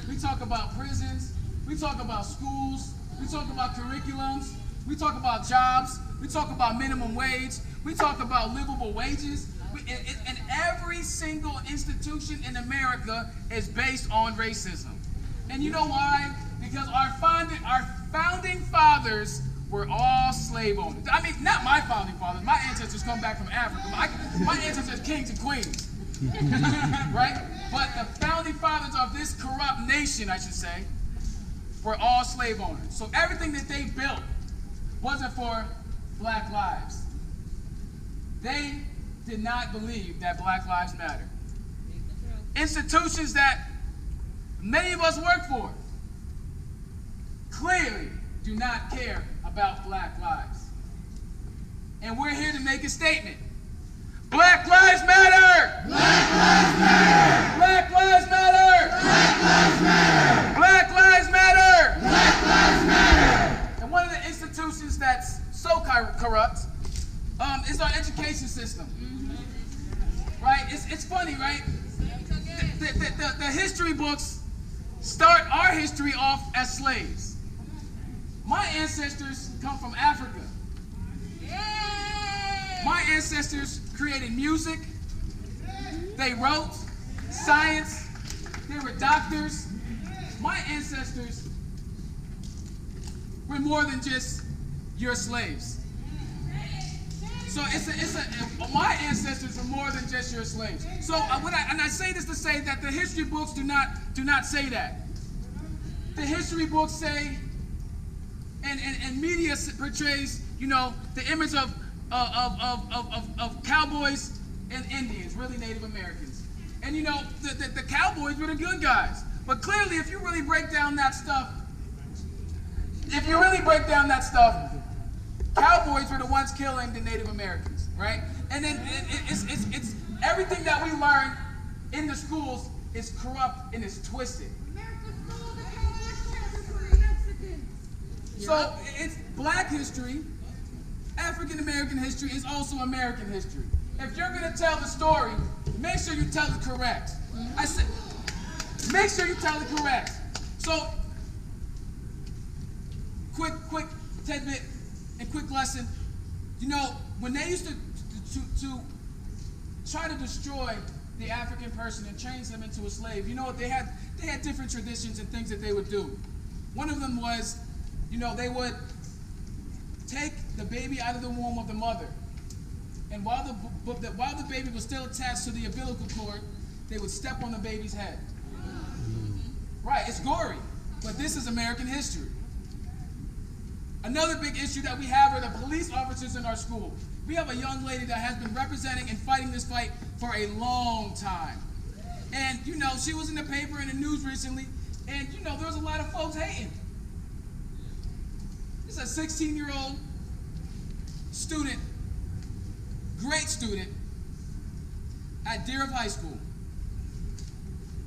we talk about prisons, we talk about schools, we talk about curriculums, we talk about jobs, we talk about minimum wage, we talk about livable wages. And every single institution in America is based on racism. And you know why? Because our founding fathers were all slave owners. I mean, not my founding fathers. My ancestors come back from Africa. My ancestors kings and queens. Right? But the founding fathers of this corrupt nation, I should say, were all slave owners. So everything that they built wasn't for black lives. They did not believe that black lives matter. Institutions that many of us work for clearly do not care about black lives. And we're here to make a statement. Black lives matter! Black lives matter! Black lives matter! Black lives matter! Black lives matter! Black lives matter! And one of the institutions that's so corrupt is our education system. Right? It's funny, right? The history books start our history off as slaves. My ancestors come from Africa. My ancestors created music. They wrote science. They were doctors. My ancestors were more than just your slaves. So my ancestors were more than just your slaves. So I say this to say that the history books do not say that. The history books say, and media portrays, you know, the image of cowboys and Indians, really Native Americans. And you know, the cowboys were the good guys. But clearly, if you really break down that stuff, cowboys were the ones killing the Native Americans, right? And then it's everything that we learn in the schools is corrupt and is twisted. So it's black history, African American history is also American history. If you're gonna tell the story, make sure you tell it correct. Make sure you tell it correct. So, quick tidbit and quick lesson. You know, when they used to try to destroy the African person and change them into a slave, you know what, they had different traditions and things that they would do. One of them was, you know, they would take the baby out of the womb of the mother, and while the baby was still attached to the umbilical cord, they would step on the baby's head. Right, it's gory, but this is American history. Another big issue that we have are the police officers in our school. We have a young lady that has been representing and fighting this fight for a long time. And, you know, she was in the paper and the news recently, and, you know, there was a lot of folks hating. This is a 16-year-old student, great student, at Deer of High School.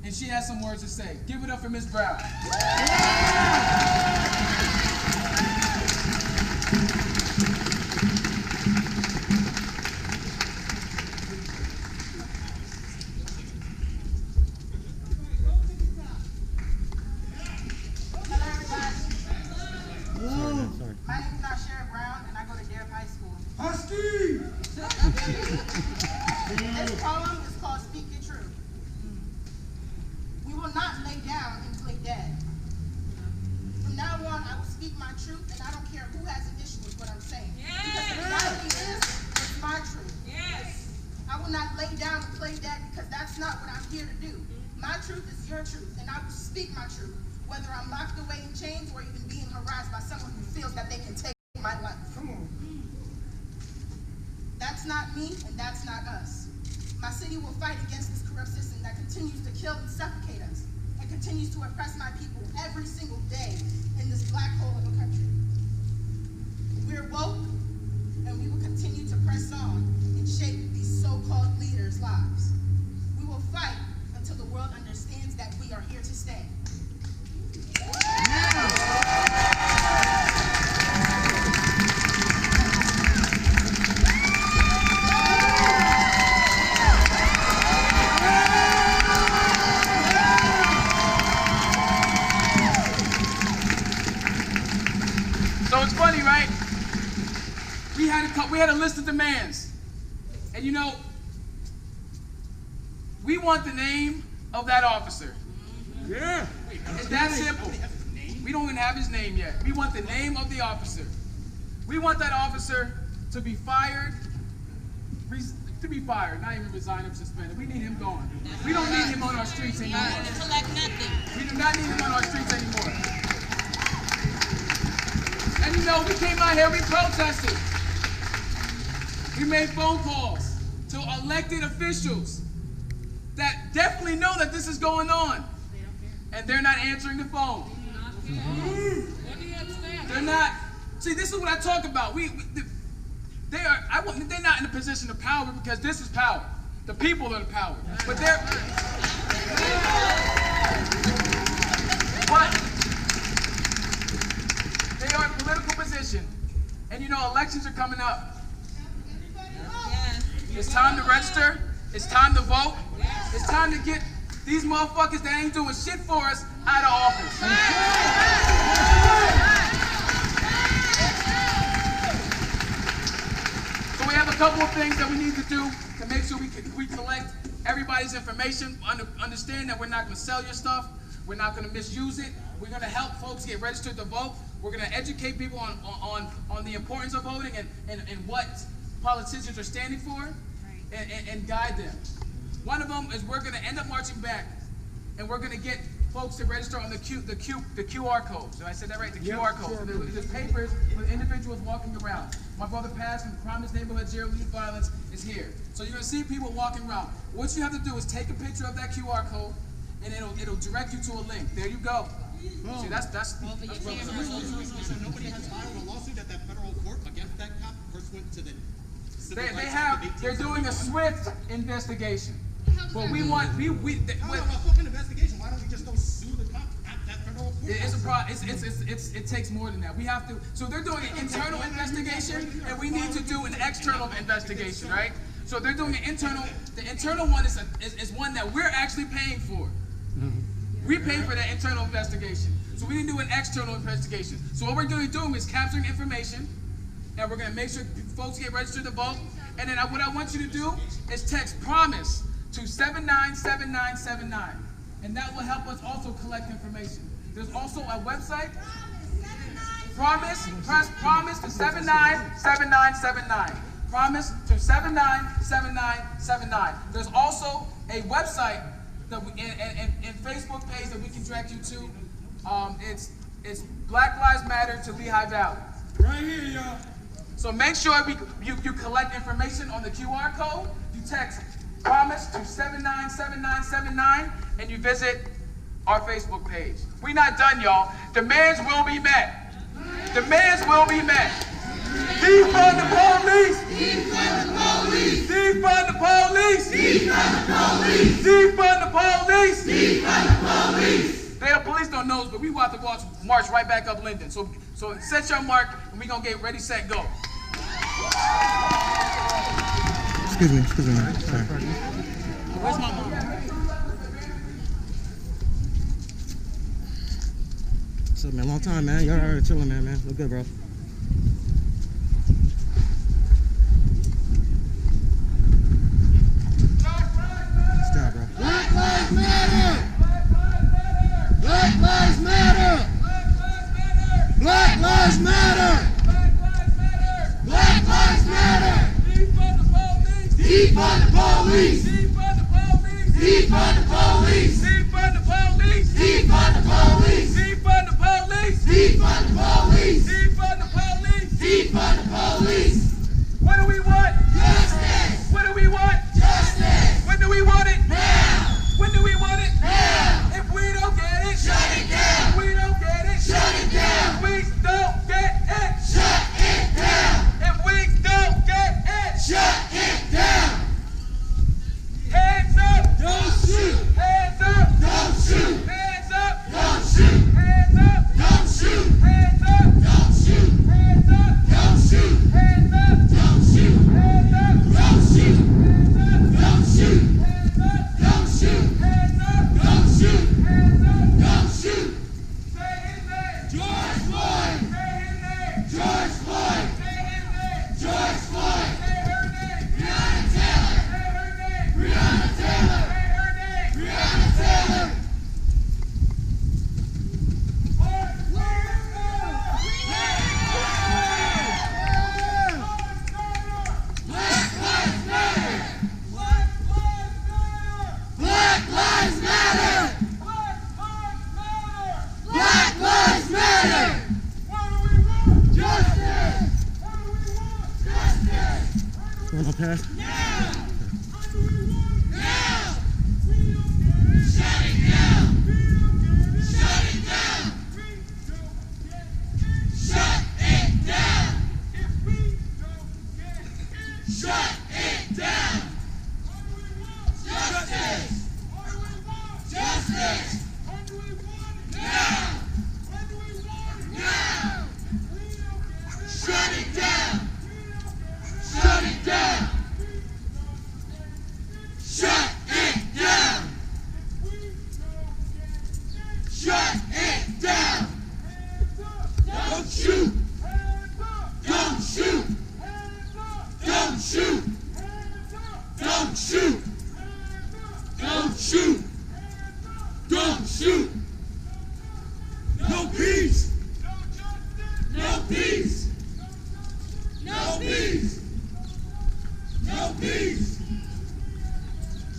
And she has some words to say. Give it up for Ms. Brown. This poem is called Speak Your Truth. We will not lay down and play dead. From now on, I will speak my truth, and I don't care who has an issue with what I'm saying. Because the reality is, it's my truth. Yes. I will not lay down and play dead because that's not what I'm here to do. My truth is your truth, and I will speak my truth, whether I'm locked away in chains or even being harassed by someone who feels that they can take my life. Come on. That's not me, and that's not us. My city will fight against this corrupt system that continues to kill and suffocate us, and continues to oppress my people every single day in this black hole of a country. We're woke, and we will continue to press on and shape these so-called leaders' lives. We will fight until the world understands that we are here to stay. So it's funny, right? We had a list of demands, and you know, we want the name of that officer. Yeah. It's that simple. We don't even have his name yet. We want the name of the officer. We want that officer to be fired, not even resign or suspended. We need him gone. We don't need him on our streets anymore. We do not need him on our streets anymore. And you know, we came out here, we protested. We made phone calls to elected officials that definitely know that this is going on. And they're not answering the phone. They're not. See, this is what I talk about. They're not in a position of power because this is power. The people are the power. But they're. But they are in a political position. And you know, elections are coming up. It's time to register. It's time to vote. It's time to get these motherfuckers that ain't doing shit for us out of office. So we have a couple of things that we need to do to make sure we collect everybody's information. Understand that we're not going to sell your stuff. We're not going to misuse it. We're going to help folks get registered to vote. We're going to educate people on the importance of voting and what politicians are standing for and guide them. One of them is we're going to end up marching back, and we're going to get folks to register on the QR codes. Did I say that right? The QR codes. Sure. There's papers with individuals walking around. My brother Paz from the Promise Neighborhood Zero Youth Violence is here. So you're going to see people walking around. What you have to do is take a picture of that QR code, and it'll direct you to a link. There you go. Oh. See, that's So nobody has filed a lawsuit at that federal court against that cop. First went to the they're doing a swift investigation. But we want a fucking investigation. Why don't we just go sue the cop at that federal court? It takes more than that. We have to. So they're doing an internal investigation, and we need to do an external investigation, right? So they're doing an internal. The internal one is one that we're actually paying for. We pay for that internal investigation. So we didn't do an external investigation. So what we're doing is capturing information, and we're going to make sure folks get registered to vote. And then what I want you to do is text PROMISE to 797979. And that will help us also collect information. There's also a website. Press PROMISE to 797979. PROMISE to 797979. There's also a website that and Facebook page that we can direct you to. It's Black Lives Matter to Lehigh Valley. Right here, y'all. So make sure you collect information on the QR code. You text PROMISE to 797979 and you visit our Facebook page. We're not done, y'all. Demands will be met. Demands will be met. Defund the police! Defund the police! Defund the police! Defund the police! Defund the police! Defund the police! The police don't know us, but we want to march right back up Linden. So set your mark, and we're going to get ready, set, go. Excuse me, man. Sorry. Where's my mom? What's up, man? Long time, man. Y'all already chilling, man. Look good, bro. Stop, bro. Black Lives Matter! Black Lives Matter! Black Lives Matter! Black Lives Matter! Defund the police! Defund the police! Defund the police! Defund the police! Defund the police! Defund the police! Defund the police! Defund the police! Defund the police! What do we want? Justice! What do we want? Justice! When do we want it? Now! When do we want it? Now! If we don't get it, Shut it down! If we don't get it, Shut it down! If we don't get it, Shut it down! If we don't get it, Shut it down! Hands up! Don't shoot! Hands up! Don't shoot! Hands up! Don't shoot! Hands up! Don't shoot! Hands up! Don't shoot! Hands up! Don't shoot! Hands up! Don't shoot! Hands up! Don't shoot! Hands up! Don't shoot! Hands up! Don't shoot! Hands up! Don't shoot! Hands up! Don't shoot! Say his name! George Floyd! Say his name! George Floyd! Say his name! George Floyd! Say her name! Breonna Taylor! Say her name! Breonna Taylor! Say her name! Breonna Taylor! Black Lives Matter! Black Lives Matter! Black Lives Matter! Justice! Justice! Going on past? Now! Now! Shut it down! Shut it down! Shut it down! Shut it down! Justice! Justice! Now! Now! Shut it down! Shut it down! Shut it down! Shut it down! Don't shoot! Don't shoot! Don't shoot! Don't shoot! Don't shoot! Don't shoot! No peace! No peace! No peace! No peace!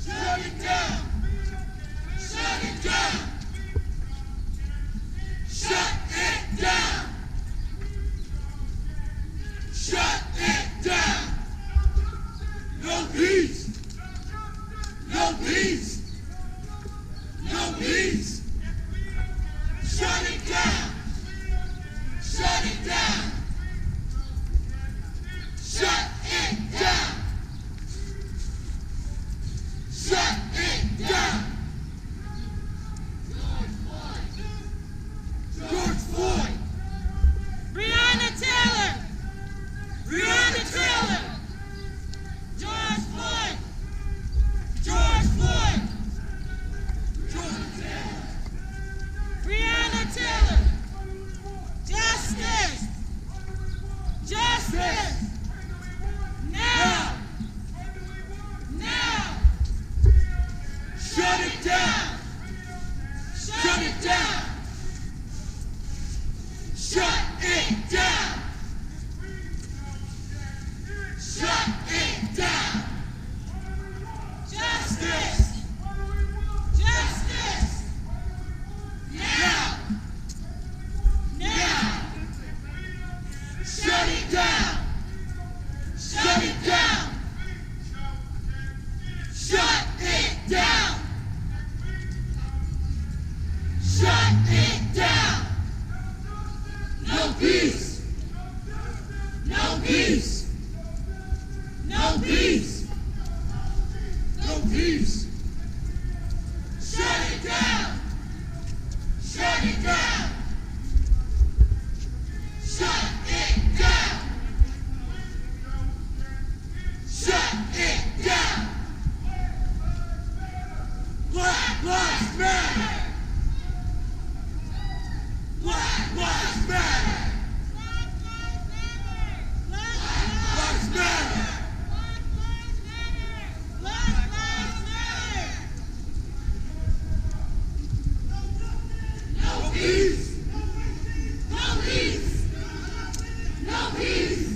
Shut it down! Shut it down! Shut it down! Shut it down! No peace! No peace! No peace! Shut it down! Shut it down! Shut it down! peace. No peace. No peace. Shut it down. Shut it down. Shut it down. Shut it down. Black Lives Matter. Black Lives Matter. Black Lives Matter. No peace. No peace. No peace.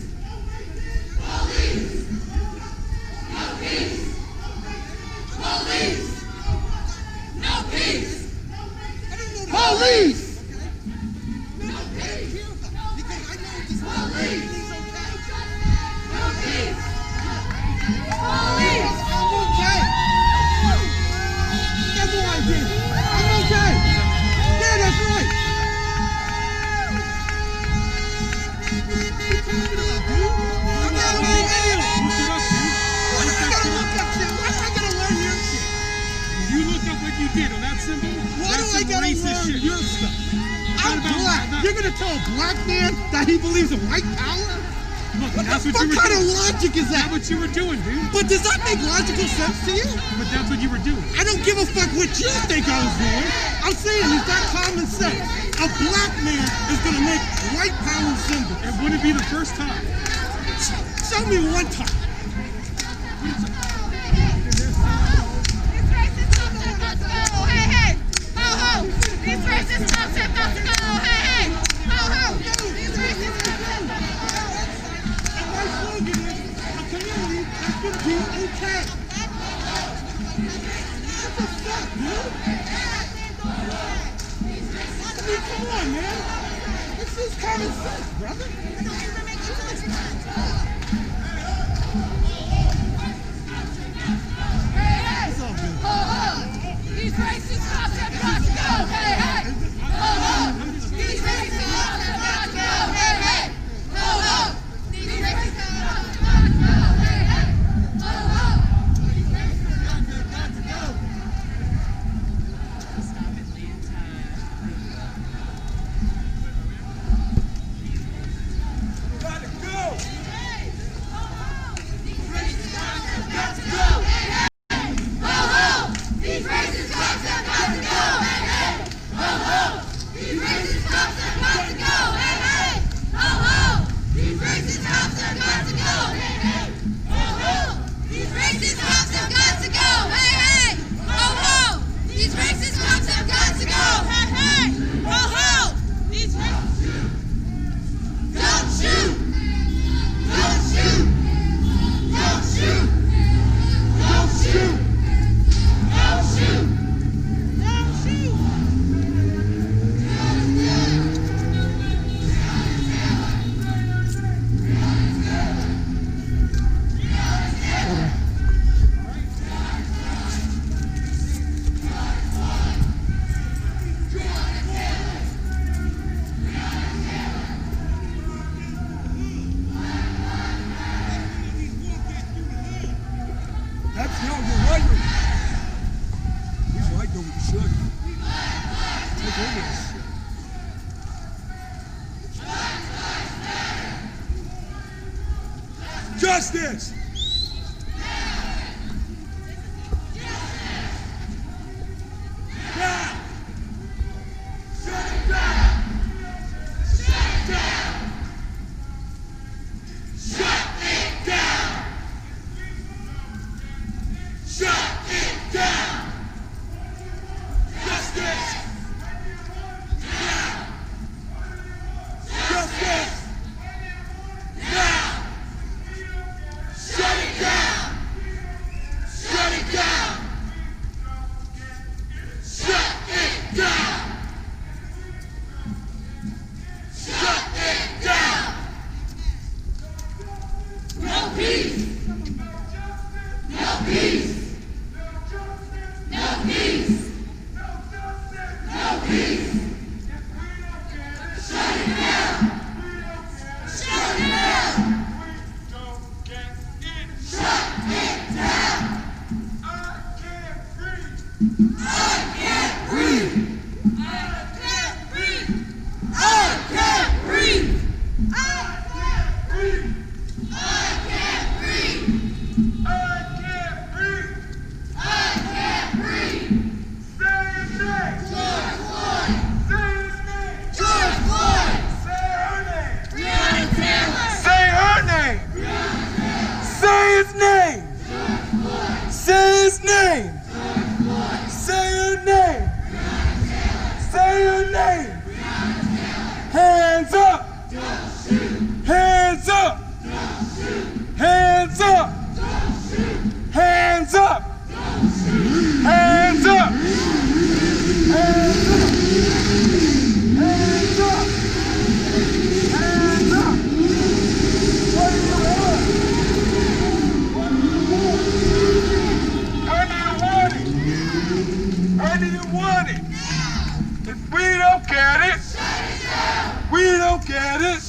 Police. No peace. Police. No peace. Police. No peace. Because I know this police. No peace. Police. I'm okay. That's what I did. I'm okay. Yeah, that's right. I'm not okay. What am I gonna look up to? What am I gonna learn your shit? You look up what you did on that symbol. Why do I some gotta racist learn shit. your stuff? I'm Not about- black. not- You're gonna tell a black man that he believes in white power? Look, What that's the what fuck you were kind of doing. logic is that? That's what you were doing, dude. But does that make logical sense to you? But that's what you were doing. I don't give a fuck what you think I was doing. I'm saying is that common sense? A black man is gonna make white power symbols. It wouldn't be the first time. Show me one time. These racist cops have got to go. Hey, hey. Ho, ho. These racist cops have got to go. Hey, hey. Ho, ho. These racist cops have got to go. And my slogan is a community that can be okay. What the fuck, dude? I mean, come on, man. This is common sense, brother. It's all good. Ho, ho. These racist cops have got to go. Hey, hey. Ho, ho. These racist cops have got to go. Hey, hey. Ho, ho. These racist cops have got to go. Hey, hey. Ho, ho. These racist cops have got to go. Stop Atlanta. Got to go. Hey. Ho, ho. These racist cops have got to go. Hey, hey. Ho, ho. These racist cops have got to go. Hey, hey. Ho, ho. These racist cops have got to go. Hey, hey. Ho, ho. These racist cops have got to go. Hey, hey. Ho, ho. These racist cops have got to go. Hey, hey. Ho, ho. These racist cops have got to go. Hey, hey. Ho, ho. These racist. Don't shoot. Don't shoot. Don't shoot. Don't shoot. Don't shoot. Don't shoot. That's no, you're right. He's right though, we should. Take over this shit. Justice! Now! Shut it down! Shut it down! Shut it down! Shut it down! Justice! Now! Justice! Now! Shut Hands up! Hands up! Hands up! Hands up! Hands up! Hands up! What do you want? What do you want? When do you want it? When do you want it? If we don't get it, we don't get it.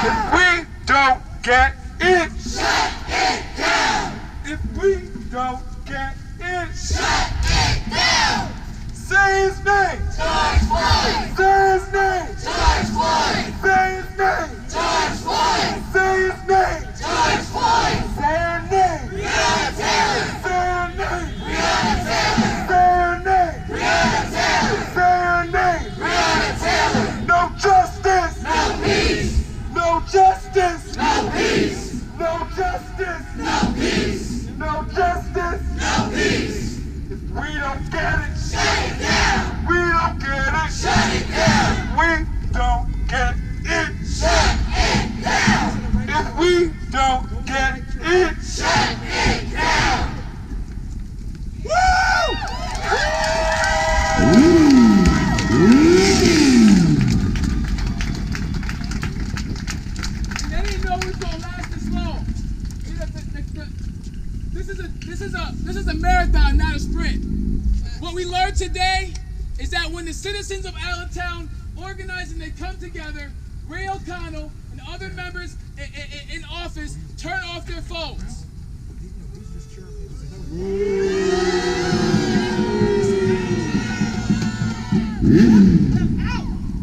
If we don't get it, Shut it down! if we don't get it, Shut it down! say his name, George Floyd! say his name, George Floyd! say his name, George Floyd! say his name, George Floyd! say her name, Breonna Taylor! say her name, Breonna Taylor! say her name, Breonna Taylor! say her name. Breonna Taylor! No justice, No peace! no justice, No peace! no justice, No peace! no justice. No peace! If we don't get it, Shut it down! we don't get it. Shut it down! We don't get it. Shut it down! If we don't get it, Shut it down! they didn't know it was gonna last this long. This is a marathon, not a sprint. What we learned today is that when the citizens of Allentown organize and they come together, Ray O'Connell and other members in office turn off their phones.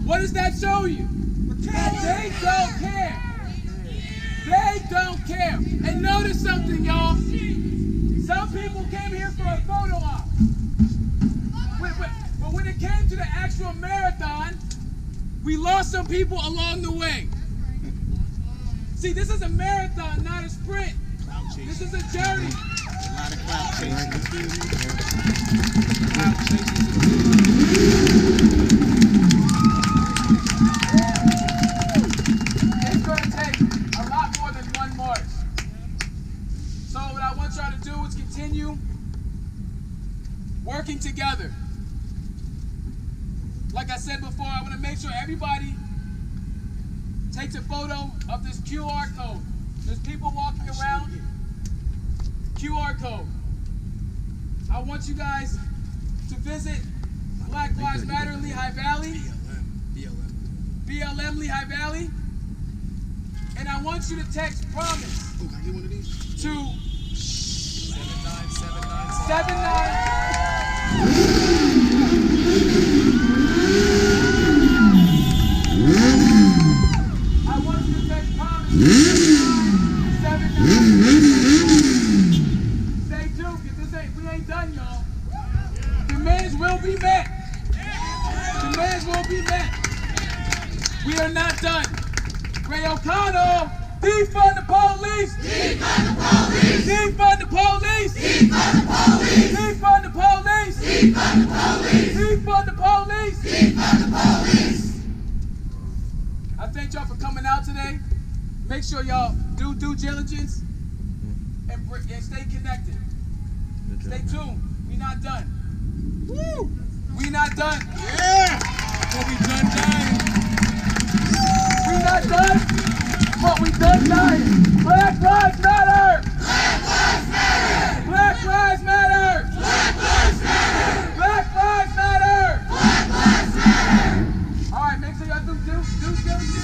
What does that show you? That they don't care. They don't care. And notice something, y'all. Some people came here for a photo op. But when it came to the actual marathon, we lost some people along the way. See, this is a marathon, not a sprint. This is a journey. It's going to take a lot more than one march. So what I want y'all to do is continue working together. Like I said before, I want to make sure everybody takes a photo of this QR code. There's people walking around. QR code. I want you guys to visit Black Lives Matter in Lehigh Valley. BLM Lehigh Valley. And I want you to text PROMISE to 7979. I want you to text PROMISE to 7979. Stay tuned, because we ain't done, y'all. Demands will be met. Demands will be met. We are not done. Ray O'Connell, defund the police! Defund the police! Defund the police! Defund the police! Defund the police! Defund the police! Defund the police! Defund the police! I thank y'all for coming out today. Make sure y'all do due diligence and stay connected. Stay tuned. We not done. Woo! We not done. Yeah! But we done dying. We not done, but we done dying. Black Lives Matter! Black Lives Matter! Black Lives Matter! Black Lives Matter! Black Lives Matter! Black Lives Matter! All right, make sure y'all do due diligence.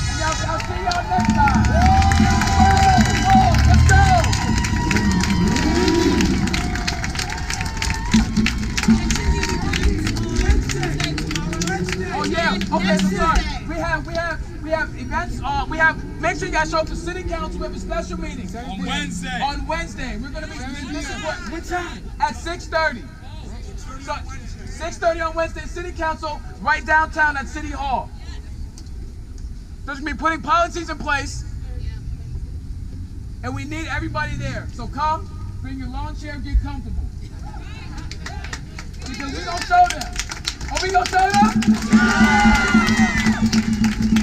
And I'll see y'all next time. Let's go! Oh yeah. Okay, so sorry. We have events. Make sure you guys show up to City Council. We have a special meeting on Wednesday. On Wednesday, we're gonna be. This is what time? At 6:30. So 6:30 on Wednesday, City Council, right downtown at City Hall. There's gonna be putting policies in place, and we need everybody there. So come, bring your lawn chair, get comfortable, because we gonna show them. Oh, we gonna show them?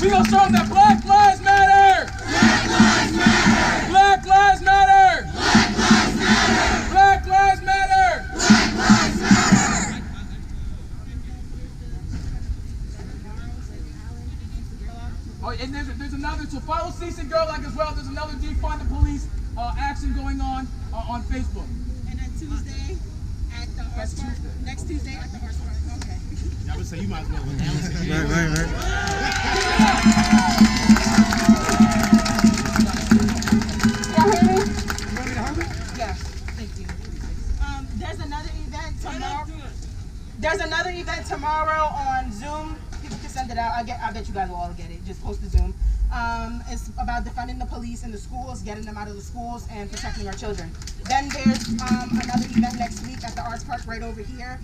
We gonna show them that Black Lives Matter! Black Lives defund the police action going on Facebook. And then Tuesday at the Arts Park. Next Tuesday at the Arts Park. Okay. I would say you might as well announce it. Right. Y'all hear me? Yes. Thank you. There's another event tomorrow. There's another event tomorrow on Zoom. People can send it out. I bet you guys will all get it. Just post the Zoom. It's about defunding the police in the schools, getting them out of the schools, and protecting our children. Then there's another event next week at the Arts Park right over here.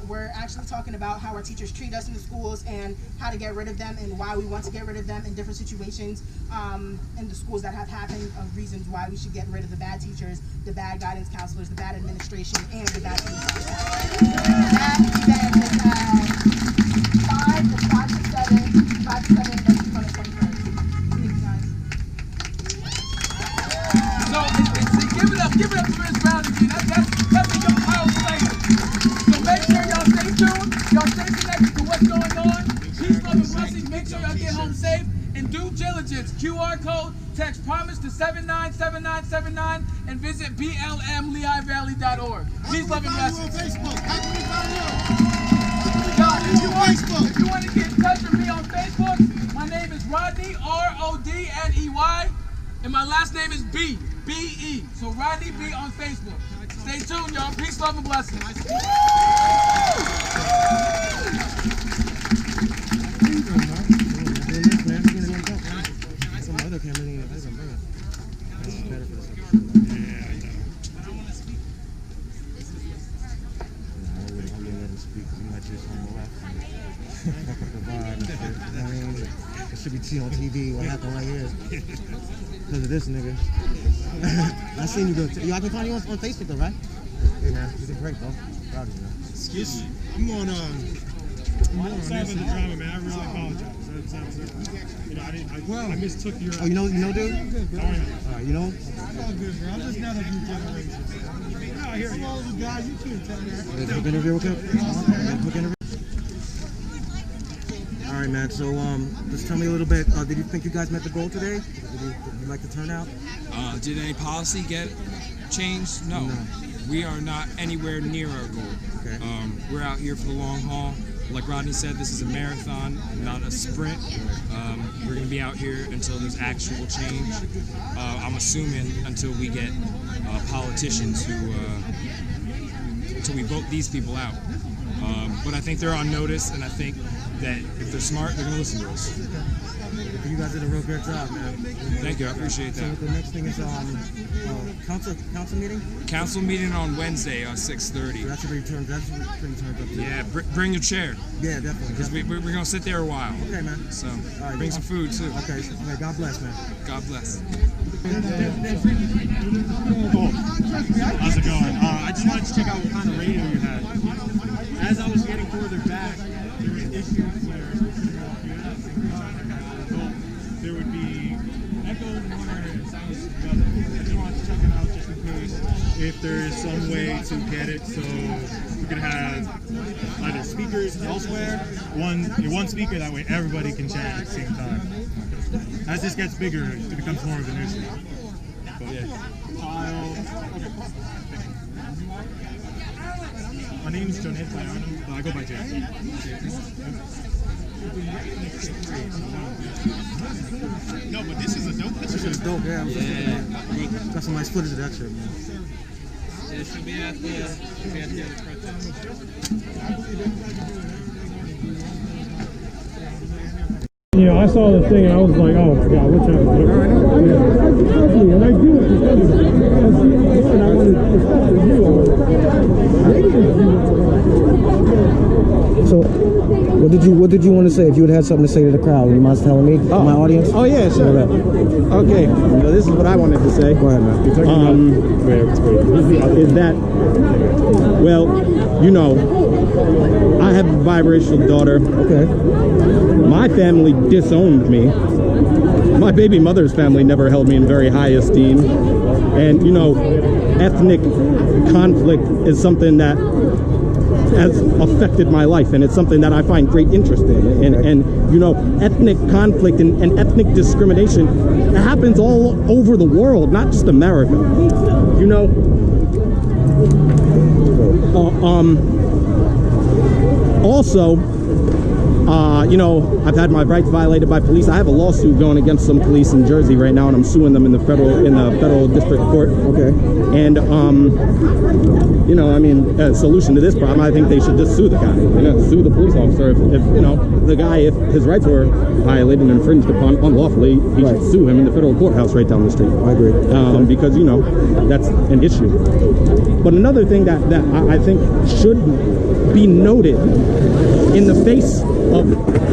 We're actually talking about how our teachers treat us in the schools and how to get rid of them and why we want to get rid of them in different situations in the schools that have happened, of reasons why we should get rid of the bad teachers, the bad guidance counselors, the bad administration, and the bad police officers. That event is at 5 to 7, 5 to 7, that's on the 21st. Give it up to Ms. Brown again. That's a young power player. So make sure y'all stay tuned. Y'all stay connected to what's going on. Peace, love, and blessings. Make sure y'all get home safe. And due diligence. QR code. Text PROMISE to 797979 and visit blmlehighvalley.org. Peace, love, and blessings. If you want to get in touch with me on Facebook, my name is Rodney, R-O-D-N-E-Y, and my last name is B. B-E. So Rodney B on Facebook. Stay tuned, y'all. Peace, love, and blessings. Some other cameras in the background. This is better for this episode. I wouldn't let him speak because he might just on the left. Fuck up the vibe and shit. You know what I mean? It should be seen on TV what happened right here. Because of this nigga. I seen you go. Yo, I can find you on Facebook though, right? Hey man, you did great, bro. Proud of you, man. Excuse me. I'm on Sorry about the drama, man. I really apologize. You know, I mistook your. Oh, you know, dude? Alright, you know? All good, bro. I'm just not a new generation. No, I hear you. All the guys, you can't tell me. Quick interview real quick? Quick interview? Alright, man. So, just tell me a little bit. Did you think you guys met the goal today? Did you like the turnout? Did any policy get changed? No. We are not anywhere near our goal. Okay. We're out here for the long haul. Like Rodney said, this is a marathon, not a sprint. We're going to be out here until there's actual change. I'm assuming until we get politicians who, until we vote these people out. But I think they're on notice, and I think that if they're smart, they're going to listen to us. You guys did a real great job, man. Thank you, I appreciate that. So the next thing is council meeting? Council meeting on Wednesday, 6:30. So that's pretty turned up to. Yeah, bring your chair. Yeah, definitely. Because we're going to sit there a while. Okay, man. So bring some food, too. Okay, God bless, man. God bless. Cool. How's it going? I just wanted to check out what kind of radio you had. As I was getting further back, there were issues where there would be echoes in one area and silence in the other. I just wanted to check it out just in case if there is some way to get it so we could have either speakers elsewhere, one speaker, that way everybody can chant at the same time. As this gets bigger, it becomes more of an issue. But yeah. My name is John Hedley. I go by Jay. No, but this is a dope. This is dope, yeah. Got some nice footage of that shit, man. Yeah, it should be at the Yeah, I saw the thing and I was like, oh my god, what's happening? Yeah. And I do it because I wanted to talk to you. So, what did you want to say? If you had something to say to the crowd, you mind telling me, my audience? Oh yeah, sure. Okay, so this is what I wanted to say. Go ahead, man. Is that, well, you know, I have a biracial daughter. Okay. My family disowned me. My baby mother's family never held me in very high esteem. And, you know, ethnic conflict is something that has affected my life, and it's something that I find great interest in. And you know, ethnic conflict and ethnic discrimination, it happens all over the world, not just America. You know, also, you know, I've had my rights violated by police. I have a lawsuit going against some police in Jersey right now, and I'm suing them in the federal district court. Okay. And you know, I mean, a solution to this problem, I think they should just sue the guy. You know, sue the police officer if you know, the guy, if his rights were violated and infringed upon unlawfully, he should sue him in the federal courturhouse right down the street. I agree. Because you know, that's an issue. But another thing that I think should be noted in the face of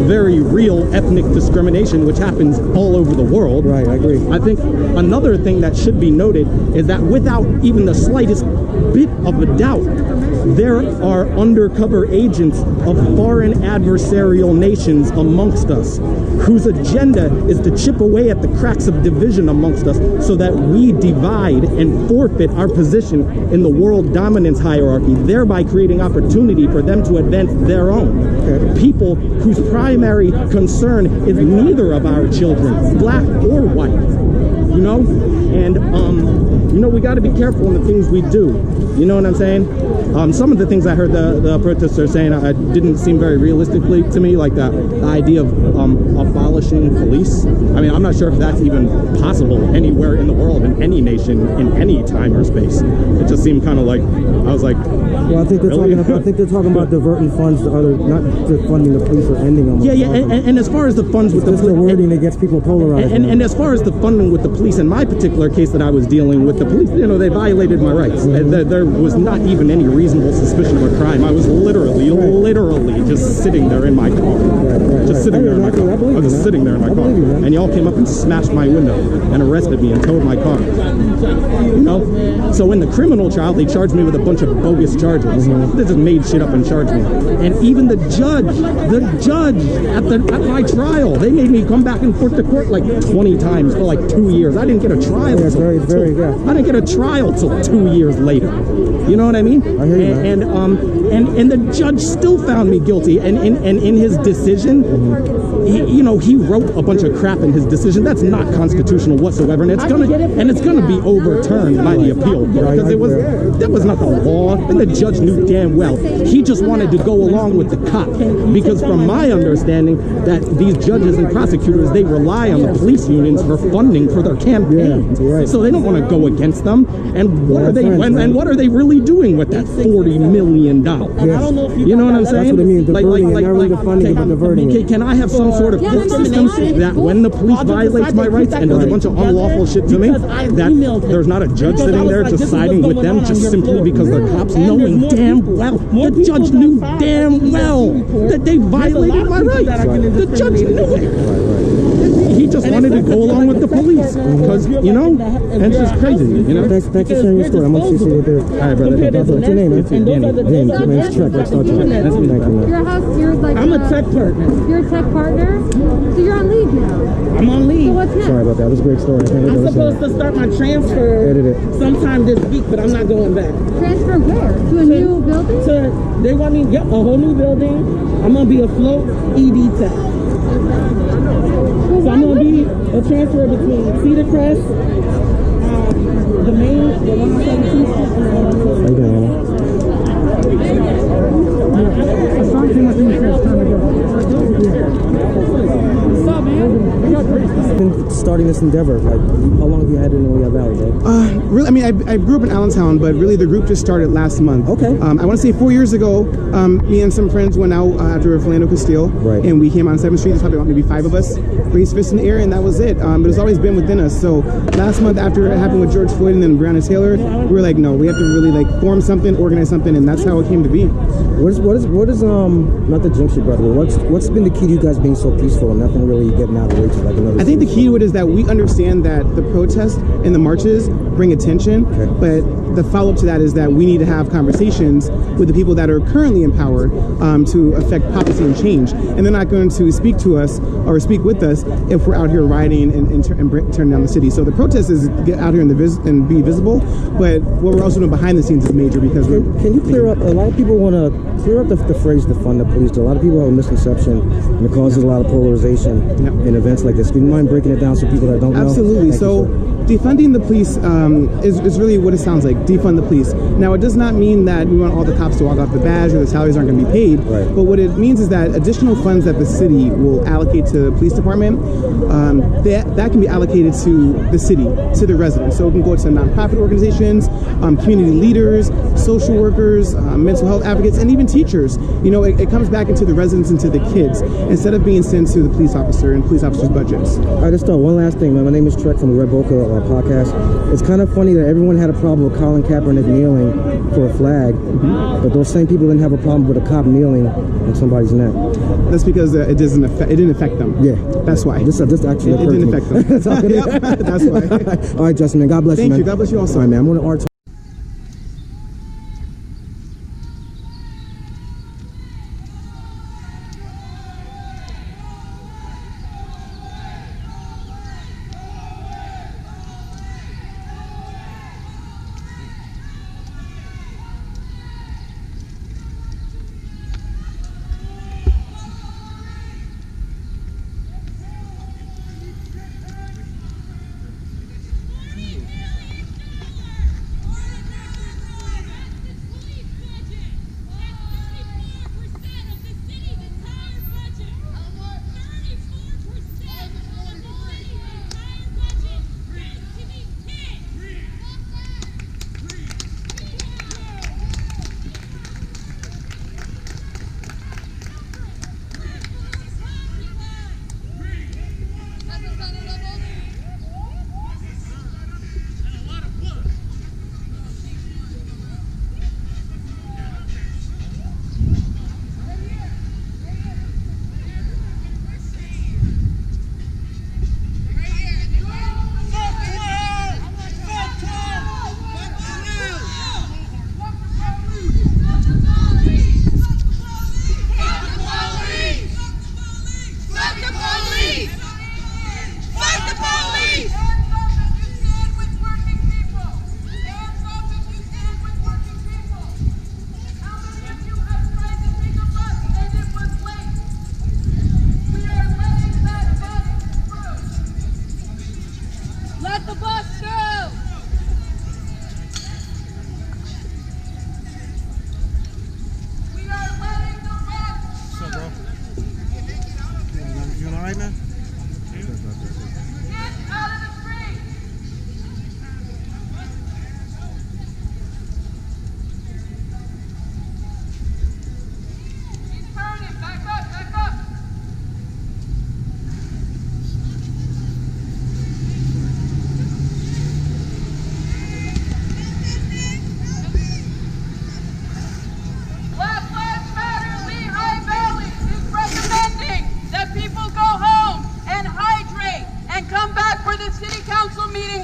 very real ethnic discrimination, which happens all over the world. Right, I agree. I think another thing that should be noted is that without even the slightest bit of a doubt, there are undercover agents of foreign adversarial nations amongst us, whose agenda is to chip away at the cracks of division amongst us so that we divide and forfeit our position in the world dominance hierarchy, thereby creating opportunity for them to advance their own. People whose primary concern is neither of our children, black or white. You know? And, you know, we got to be careful in the things we do. You know what I'm saying? Some of the things I heard the protesters saying didn't seem very realistically to me, like the idea of abolishing police. I mean, I'm not sure if that's even possible anywhere in the world, in any nation, in any time or space. It just seemed kind of like, I was like, well, I think they're talking about diverting funds to other, not defunding the police or ending them. Yeah, and as far as the funds with the police, the wording that gets people polarized. And as far as the funding with the police, in my particular case that I was dealing with, the police, you know, they violated my rights. There was not even any reasonable suspicion of a crime. I was literally just sitting there in my car. Just sitting there in my car. I was just sitting there in my car. And y'all came up and smashed my window and arrested me and towed my car. You know? So in the criminal trial, they charged me with a bunch of bogus charges. They just made shit up and charged me. And even the judge at my trial, they made me come back and forth to court like 20 times for like 2 years. I didn't get a trial. I didn't get a trial till 2 years later. You know what I mean? I hear you, and the judge still found me guilty. And in his decision, he wrote a bunch of crap in his decision that's not constitutional whatsoever, and it's gonna be overturned by the appeal court, because that was not the law, and the judge knew damn well. He just wanted to go along with the cop, because from my understanding, that these judges and prosecutors, they rely on the police unions for funding for their campaigns, so they don't want to go against them. And what are they really doing with that $40 million? You know what I'm saying? That's what I mean. Diverting. Can I have some sort of court system that when the police violates my rights and does a bunch of unlawful shit to me, that there's not a judge sitting there just siding with them just simply because they're cops, knowing damn well, the judge knew damn well that they violated my rights. The judge knew it. He just wanted to go along with the police, because, you know, and it's just crazy, you know? Thanks for sharing your story. I'm going to see what they're doing. All right, brother. What's your name, man? Danny. Nice truck. Let's start you. Thank you, man. Your house, you're like... I'm a tech partner. You're a tech partner? So you're on leave now? I'm on leave. So what's next? Sorry about that. That was a great story. I'm supposed to start my transfer sometime this week, but I'm not going back. Transfer where? To a new building? They want me to get a whole new building. I'm going to be a float ED tech. So I'm going to be a transfer between Cedar Crest, the main, the 117 and the 117. How you doing, man? What's up, man? Been starting this endeavor, like, how long have you had it in Lehigh Valley, right? Really, I mean, I grew up in Allentown, but really the group just started last month. Okay. I want to say 4 years ago, me and some friends went out after Philando Castile, and we came on 7th Street. There's probably about maybe 5 of us, raised fists in the air, and that was it. But it's always been within us. So last month, after it happened with George Floyd and then Breonna Taylor, we were like, no, we have to really like form something, organize something, and that's how it came to be. What is not the jinx you, brother, but what's been the key to you guys being so peaceful and nothing really getting out of the way march? Like I think the key to it is that we understand that the protests and the marches bring attention, but the follow-up to that is that we need to have conversations with the people that are currently in power to affect policy and change. And they're not going to speak to us or speak with us if we're out here rioting and turning down the city. So the protest is get out here and be visible, but what we're also doing behind the scenes is major because Can you clear up, a lot of people want to clear up the phrase defund the police. A lot of people have a misconception and it causes a lot of polarization in events like this. Do you mind breaking it down so people that don't know? Absolutely. So defunding the police is really what it sounds like, defund the police. Now, it does not mean that we want all the cops to walk off the badge or the salaries aren't going to be paid, but what it means is that additional funds that the city will allocate to the police department, that can be allocated to the city, to the residents. So it can go to nonprofit organizations, community leaders, social workers, mental health advocates, and even teachers. You know, it comes back into the residents and to the kids instead of being sent to the police officer and police officers' budgets. All right, let's start. One last thing, man. My name is Trek from the Red Bokeh podcast. It's kind of funny that everyone had a problem with Colin Kaepernick kneeling for a flag, but those same people didn't have a problem with a cop kneeling on somebody's neck. That's because it didn't affect them. Yeah, that's why. This actually it didn't affect them. That's why. All right, Justin, man. God bless you, man. Thank you. God bless you also. All right, man. I'm going to art.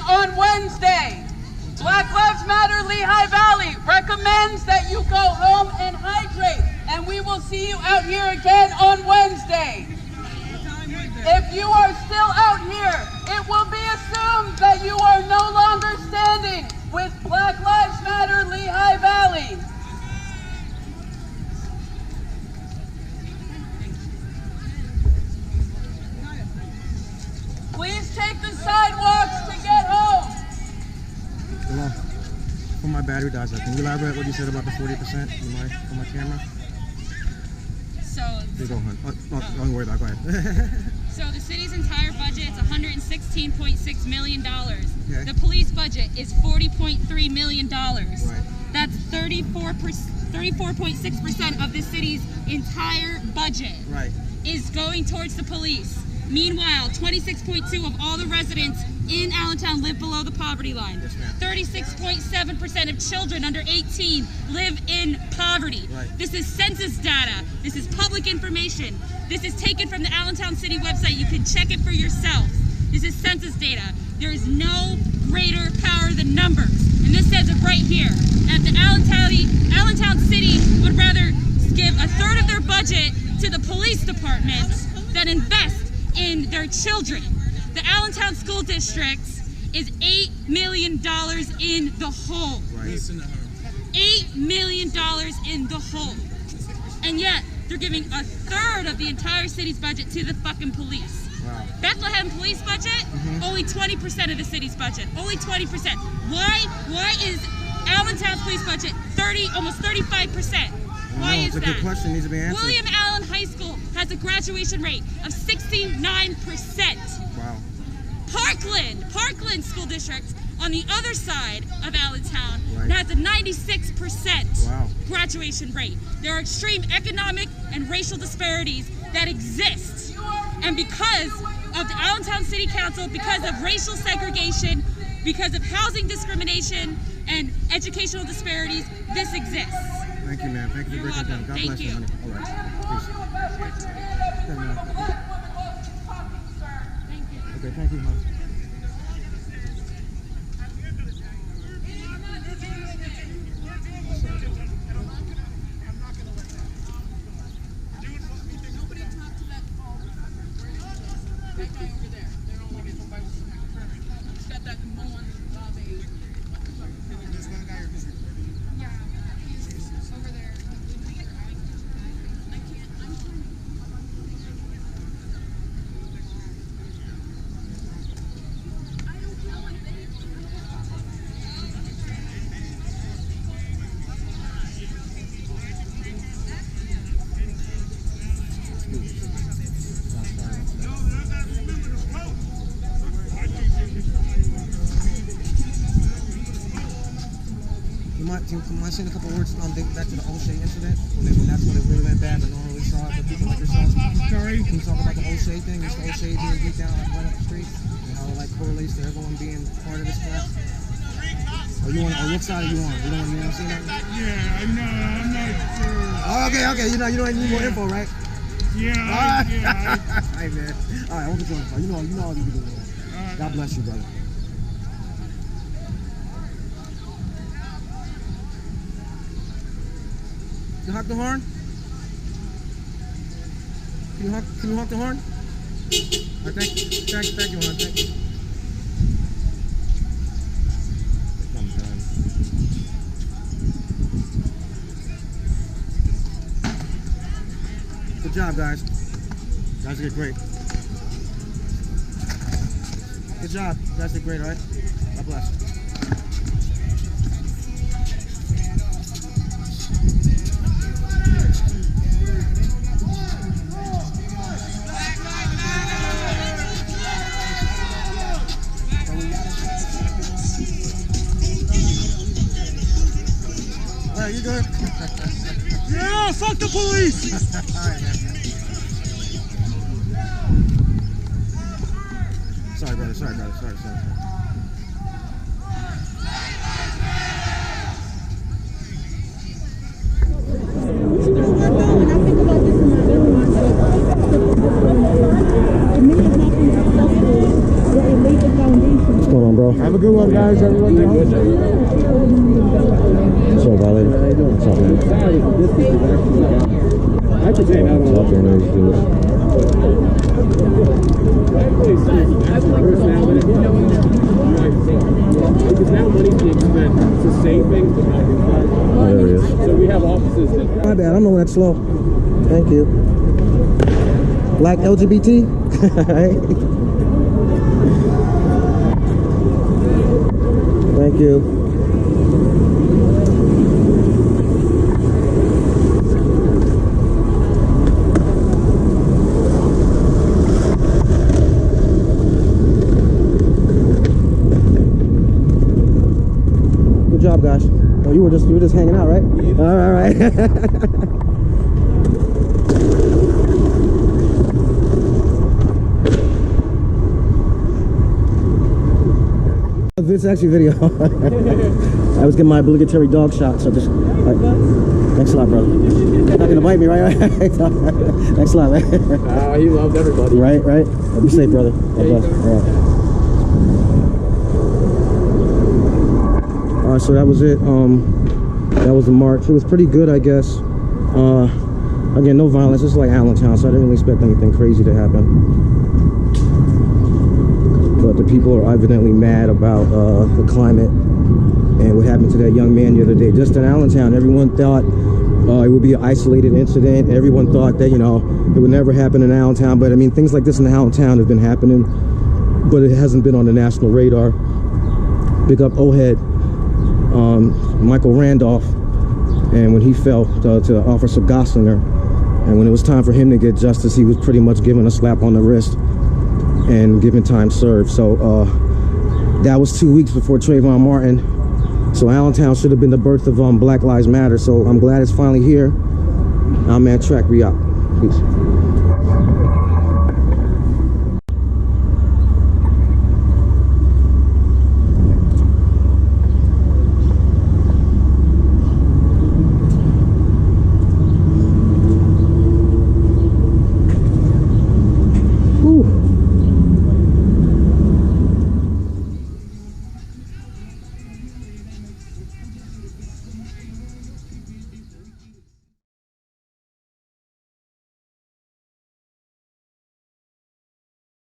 On Wednesday, Black Lives Matter Lehigh Valley recommends that you go home and hydrate, and we will see you out here again on Wednesday. If you are still out here, it will be assumed that you are no longer standing with Black Lives Matter Lehigh Valley. Please take the sidewalks to get home. When my battery dies, can you elaborate what you said about the 40% on my camera? So, Please go on. Don't worry about it. Go ahead. So the city's entire budget is $116.6 million. Okay. The police budget is $40.3 million. Right. That's 34.6% of the city's entire budget. Right. Is going towards the police. Meanwhile, 26.2% of all the residents in Allentown live below the poverty line. 36.7% of children under 18 live in poverty. This is census data. This is public information. This is taken from the Allentown City website. You can check it for yourself. This is census data. There is no greater power than numbers. And this says it right here. And the Allentown City would rather give a third of their budget to the police department than invest in their children. The Allentown School District is $8 million in the hole. $8 million in the hole. And yet, they're giving a third of the entire city's budget to the fucking police. Wow. Bethlehem police budget, only 20% of the city's budget. Only 20%. Why is Allentown's police budget almost 35%? Why is that? It's a good question, needs to be answered. William Allen High School has a graduation rate of 69%. Wow. Parkland School District on the other side of Allentown has a 96% graduation rate. There are extreme economic and racial disparities that exist. And because of the Allentown City Council, because of racial segregation, because of housing discrimination and educational disparities, this exists. Thank you, man. Thank you for breaking it down. God bless you, honey. All right. Peace. Okay, thank you, honey. You might say a couple words back to the O'Shea incident, when that's when it really went bad, and no one really saw it, but people like yourself. Sorry? Can you talk about the O'Shea thing, just the O'Shea being beat down right up the street, and how it like correlates to everyone being part of this crap? Or you want, or what side are you on? You don't want to see that? Yeah, I'm not sure. Oh, okay, you don't need more info, right? Yeah, All right, man. All right, hold the phone. You know all you can do. God bless you, brother. Can you honk the horn? Can you honk the horn? All right, thank you, hon. Thank you. I'm done. Good job, guys. You guys did great. Good job. You guys did great, all right? God bless. You good? Yeah, fuck the police! All right, man. Sorry, brother. Sorry. What's going on, bro? Have a good one, guys. Everyone. What's up, Valley? What's up, man? What's up, man? Because now money's being spent to save things, but not required. Oh, there it is. So we have offices that... My bad, I don't know when that's slow. Thank you. Black LGBT? Thank you. Good job, guys. Oh, you were just hanging out, right? Yeah. All right. it's actually video. I was getting my obligatory dog shot, so just. Thanks a lot, brother. You're not gonna bite me, right? Thanks a lot, man. He loved everybody. Right. Be safe, brother. God bless. All right, so that was it. That was the march. It was pretty good, I guess. Again, no violence. It's like Allentown, so I didn't really expect anything crazy to happen. But the people are evidently mad about the climate and what happened to that young man the other day. Just in Allentown, everyone thought it would be an isolated incident. Everyone thought that, you know, it would never happen in Allentown. But I mean, things like this in Allentown have been happening, but it hasn't been on the national radar. Big up O-Head, Michael Randolph, and when he fell to Officer Gosslinger, and when it was time for him to get justice, he was pretty much given a slap on the wrist and given time served. So that was 2 weeks before Trayvon Martin. So Allentown should have been the birth of Black Lives Matter. So I'm glad it's finally here. I'm at Track. We out. Peace.